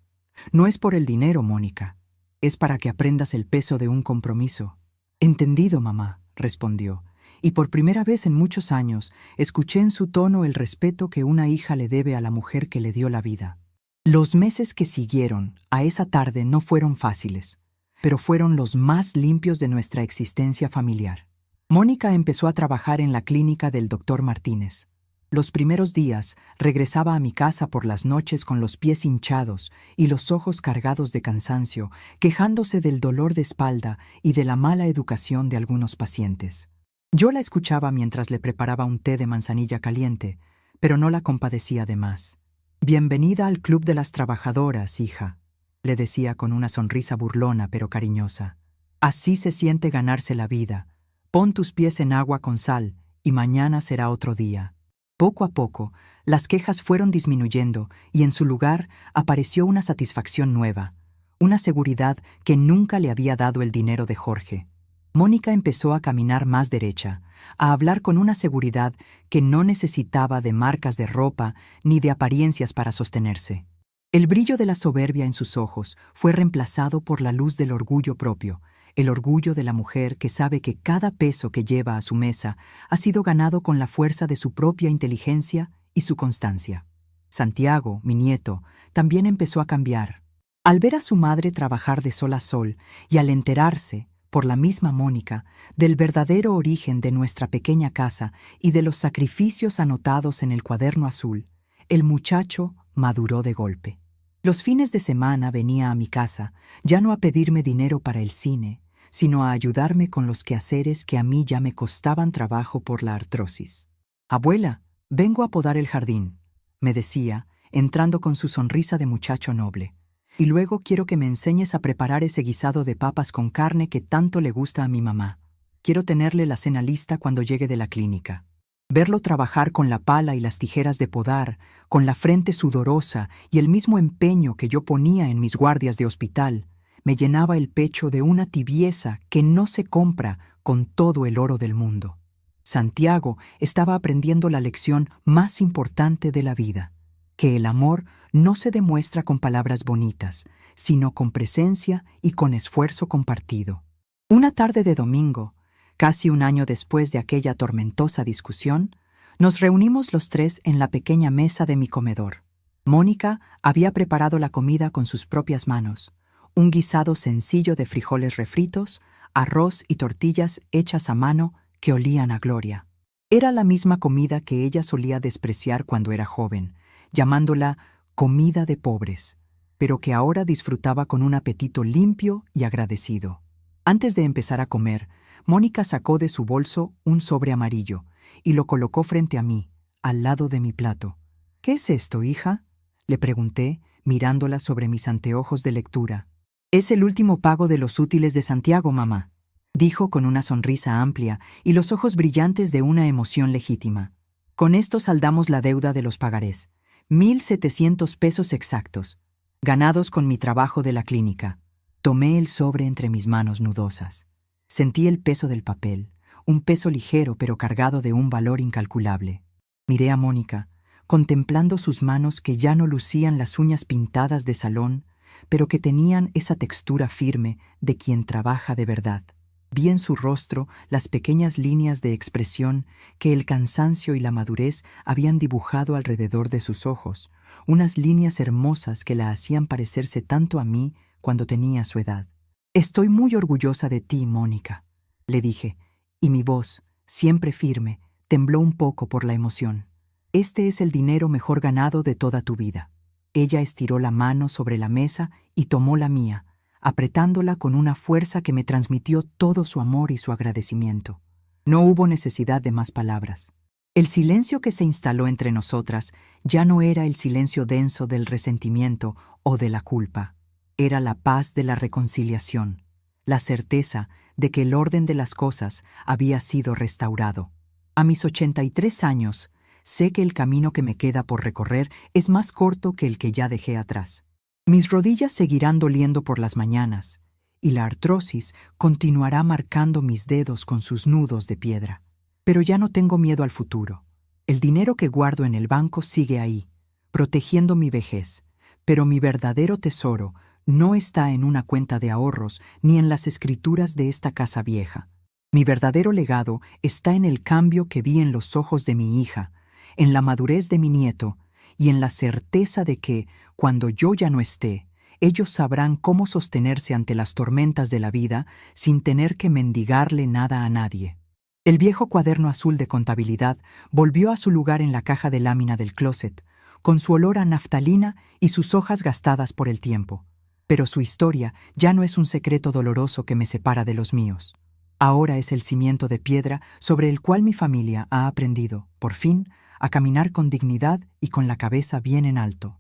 No es por el dinero, Mónica. Es para que aprendas el peso de un compromiso». «Entendido, mamá», respondió, y por primera vez en muchos años escuché en su tono el respeto que una hija le debe a la mujer que le dio la vida. Los meses que siguieron a esa tarde no fueron fáciles, pero fueron los más limpios de nuestra existencia familiar. Mónica empezó a trabajar en la clínica del doctor Martínez. Los primeros días regresaba a mi casa por las noches con los pies hinchados y los ojos cargados de cansancio, quejándose del dolor de espalda y de la mala educación de algunos pacientes. Yo la escuchaba mientras le preparaba un té de manzanilla caliente, pero no la compadecía de más. «Bienvenida al Club de las Trabajadoras, hija», le decía con una sonrisa burlona pero cariñosa. «Así se siente ganarse la vida. Pon tus pies en agua con sal y mañana será otro día». Poco a poco, las quejas fueron disminuyendo y en su lugar apareció una satisfacción nueva, una seguridad que nunca le había dado el dinero de Jorge. Mónica empezó a caminar más derecha, a hablar con una seguridad que no necesitaba de marcas de ropa ni de apariencias para sostenerse. El brillo de la soberbia en sus ojos fue reemplazado por la luz del orgullo propio, el orgullo de la mujer que sabe que cada peso que lleva a su mesa ha sido ganado con la fuerza de su propia inteligencia y su constancia. Santiago, mi nieto, también empezó a cambiar. Al ver a su madre trabajar de sol a sol y al enterarse, por la misma Mónica, del verdadero origen de nuestra pequeña casa y de los sacrificios anotados en el cuaderno azul, el muchacho maduró de golpe. Los fines de semana venía a mi casa, ya no a pedirme dinero para el cine, sino a ayudarme con los quehaceres que a mí ya me costaban trabajo por la artrosis. «Abuela, vengo a podar el jardín», me decía, entrando con su sonrisa de muchacho noble. «Y luego quiero que me enseñes a preparar ese guisado de papas con carne que tanto le gusta a mi mamá. Quiero tenerle la cena lista cuando llegue de la clínica». Verlo trabajar con la pala y las tijeras de podar, con la frente sudorosa y el mismo empeño que yo ponía en mis guardias de hospital, me llenaba el pecho de una tibieza que no se compra con todo el oro del mundo. Santiago estaba aprendiendo la lección más importante de la vida, que el amor no se demuestra con palabras bonitas, sino con presencia y con esfuerzo compartido. Una tarde de domingo, Casi un año después de aquella tormentosa discusión, nos reunimos los tres en la pequeña mesa de mi comedor. Mónica había preparado la comida con sus propias manos, un guisado sencillo de frijoles refritos, arroz y tortillas hechas a mano que olían a gloria. Era la misma comida que ella solía despreciar cuando era joven, llamándola comida de pobres, pero que ahora disfrutaba con un apetito limpio y agradecido. Antes de empezar a comer, Mónica sacó de su bolso un sobre amarillo y lo colocó frente a mí, al lado de mi plato. «¿Qué es esto, hija?», le pregunté, mirándola sobre mis anteojos de lectura. «Es el último pago de los útiles de Santiago, mamá», dijo con una sonrisa amplia y los ojos brillantes de una emoción legítima. «Con esto saldamos la deuda de los pagarés, 1,700 pesos exactos, ganados con mi trabajo de la clínica». Tomé el sobre entre mis manos nudosas. Sentí el peso del papel, un peso ligero pero cargado de un valor incalculable. Miré a Mónica, contemplando sus manos que ya no lucían las uñas pintadas de salón, pero que tenían esa textura firme de quien trabaja de verdad. Vi en su rostro las pequeñas líneas de expresión que el cansancio y la madurez habían dibujado alrededor de sus ojos, unas líneas hermosas que la hacían parecerse tanto a mí cuando tenía su edad. «Estoy muy orgullosa de ti, Mónica», le dije, y mi voz, siempre firme, tembló un poco por la emoción. «Este es el dinero mejor ganado de toda tu vida». Ella estiró la mano sobre la mesa y tomó la mía, apretándola con una fuerza que me transmitió todo su amor y su agradecimiento. No hubo necesidad de más palabras. El silencio que se instaló entre nosotras ya no era el silencio denso del resentimiento o de la culpa. Era la paz de la reconciliación, la certeza de que el orden de las cosas había sido restaurado. A mis 83 años, sé que el camino que me queda por recorrer es más corto que el que ya dejé atrás. Mis rodillas seguirán doliendo por las mañanas, y la artrosis continuará marcando mis dedos con sus nudos de piedra. Pero ya no tengo miedo al futuro. El dinero que guardo en el banco sigue ahí, protegiendo mi vejez, pero mi verdadero tesoro no está en una cuenta de ahorros ni en las escrituras de esta casa vieja. Mi verdadero legado está en el cambio que vi en los ojos de mi hija, en la madurez de mi nieto y en la certeza de que, cuando yo ya no esté, ellos sabrán cómo sostenerse ante las tormentas de la vida sin tener que mendigarle nada a nadie. El viejo cuaderno azul de contabilidad volvió a su lugar en la caja de lámina del closet, con su olor a naftalina y sus hojas gastadas por el tiempo. Pero su historia ya no es un secreto doloroso que me separa de los míos. Ahora es el cimiento de piedra sobre el cual mi familia ha aprendido, por fin, a caminar con dignidad y con la cabeza bien en alto.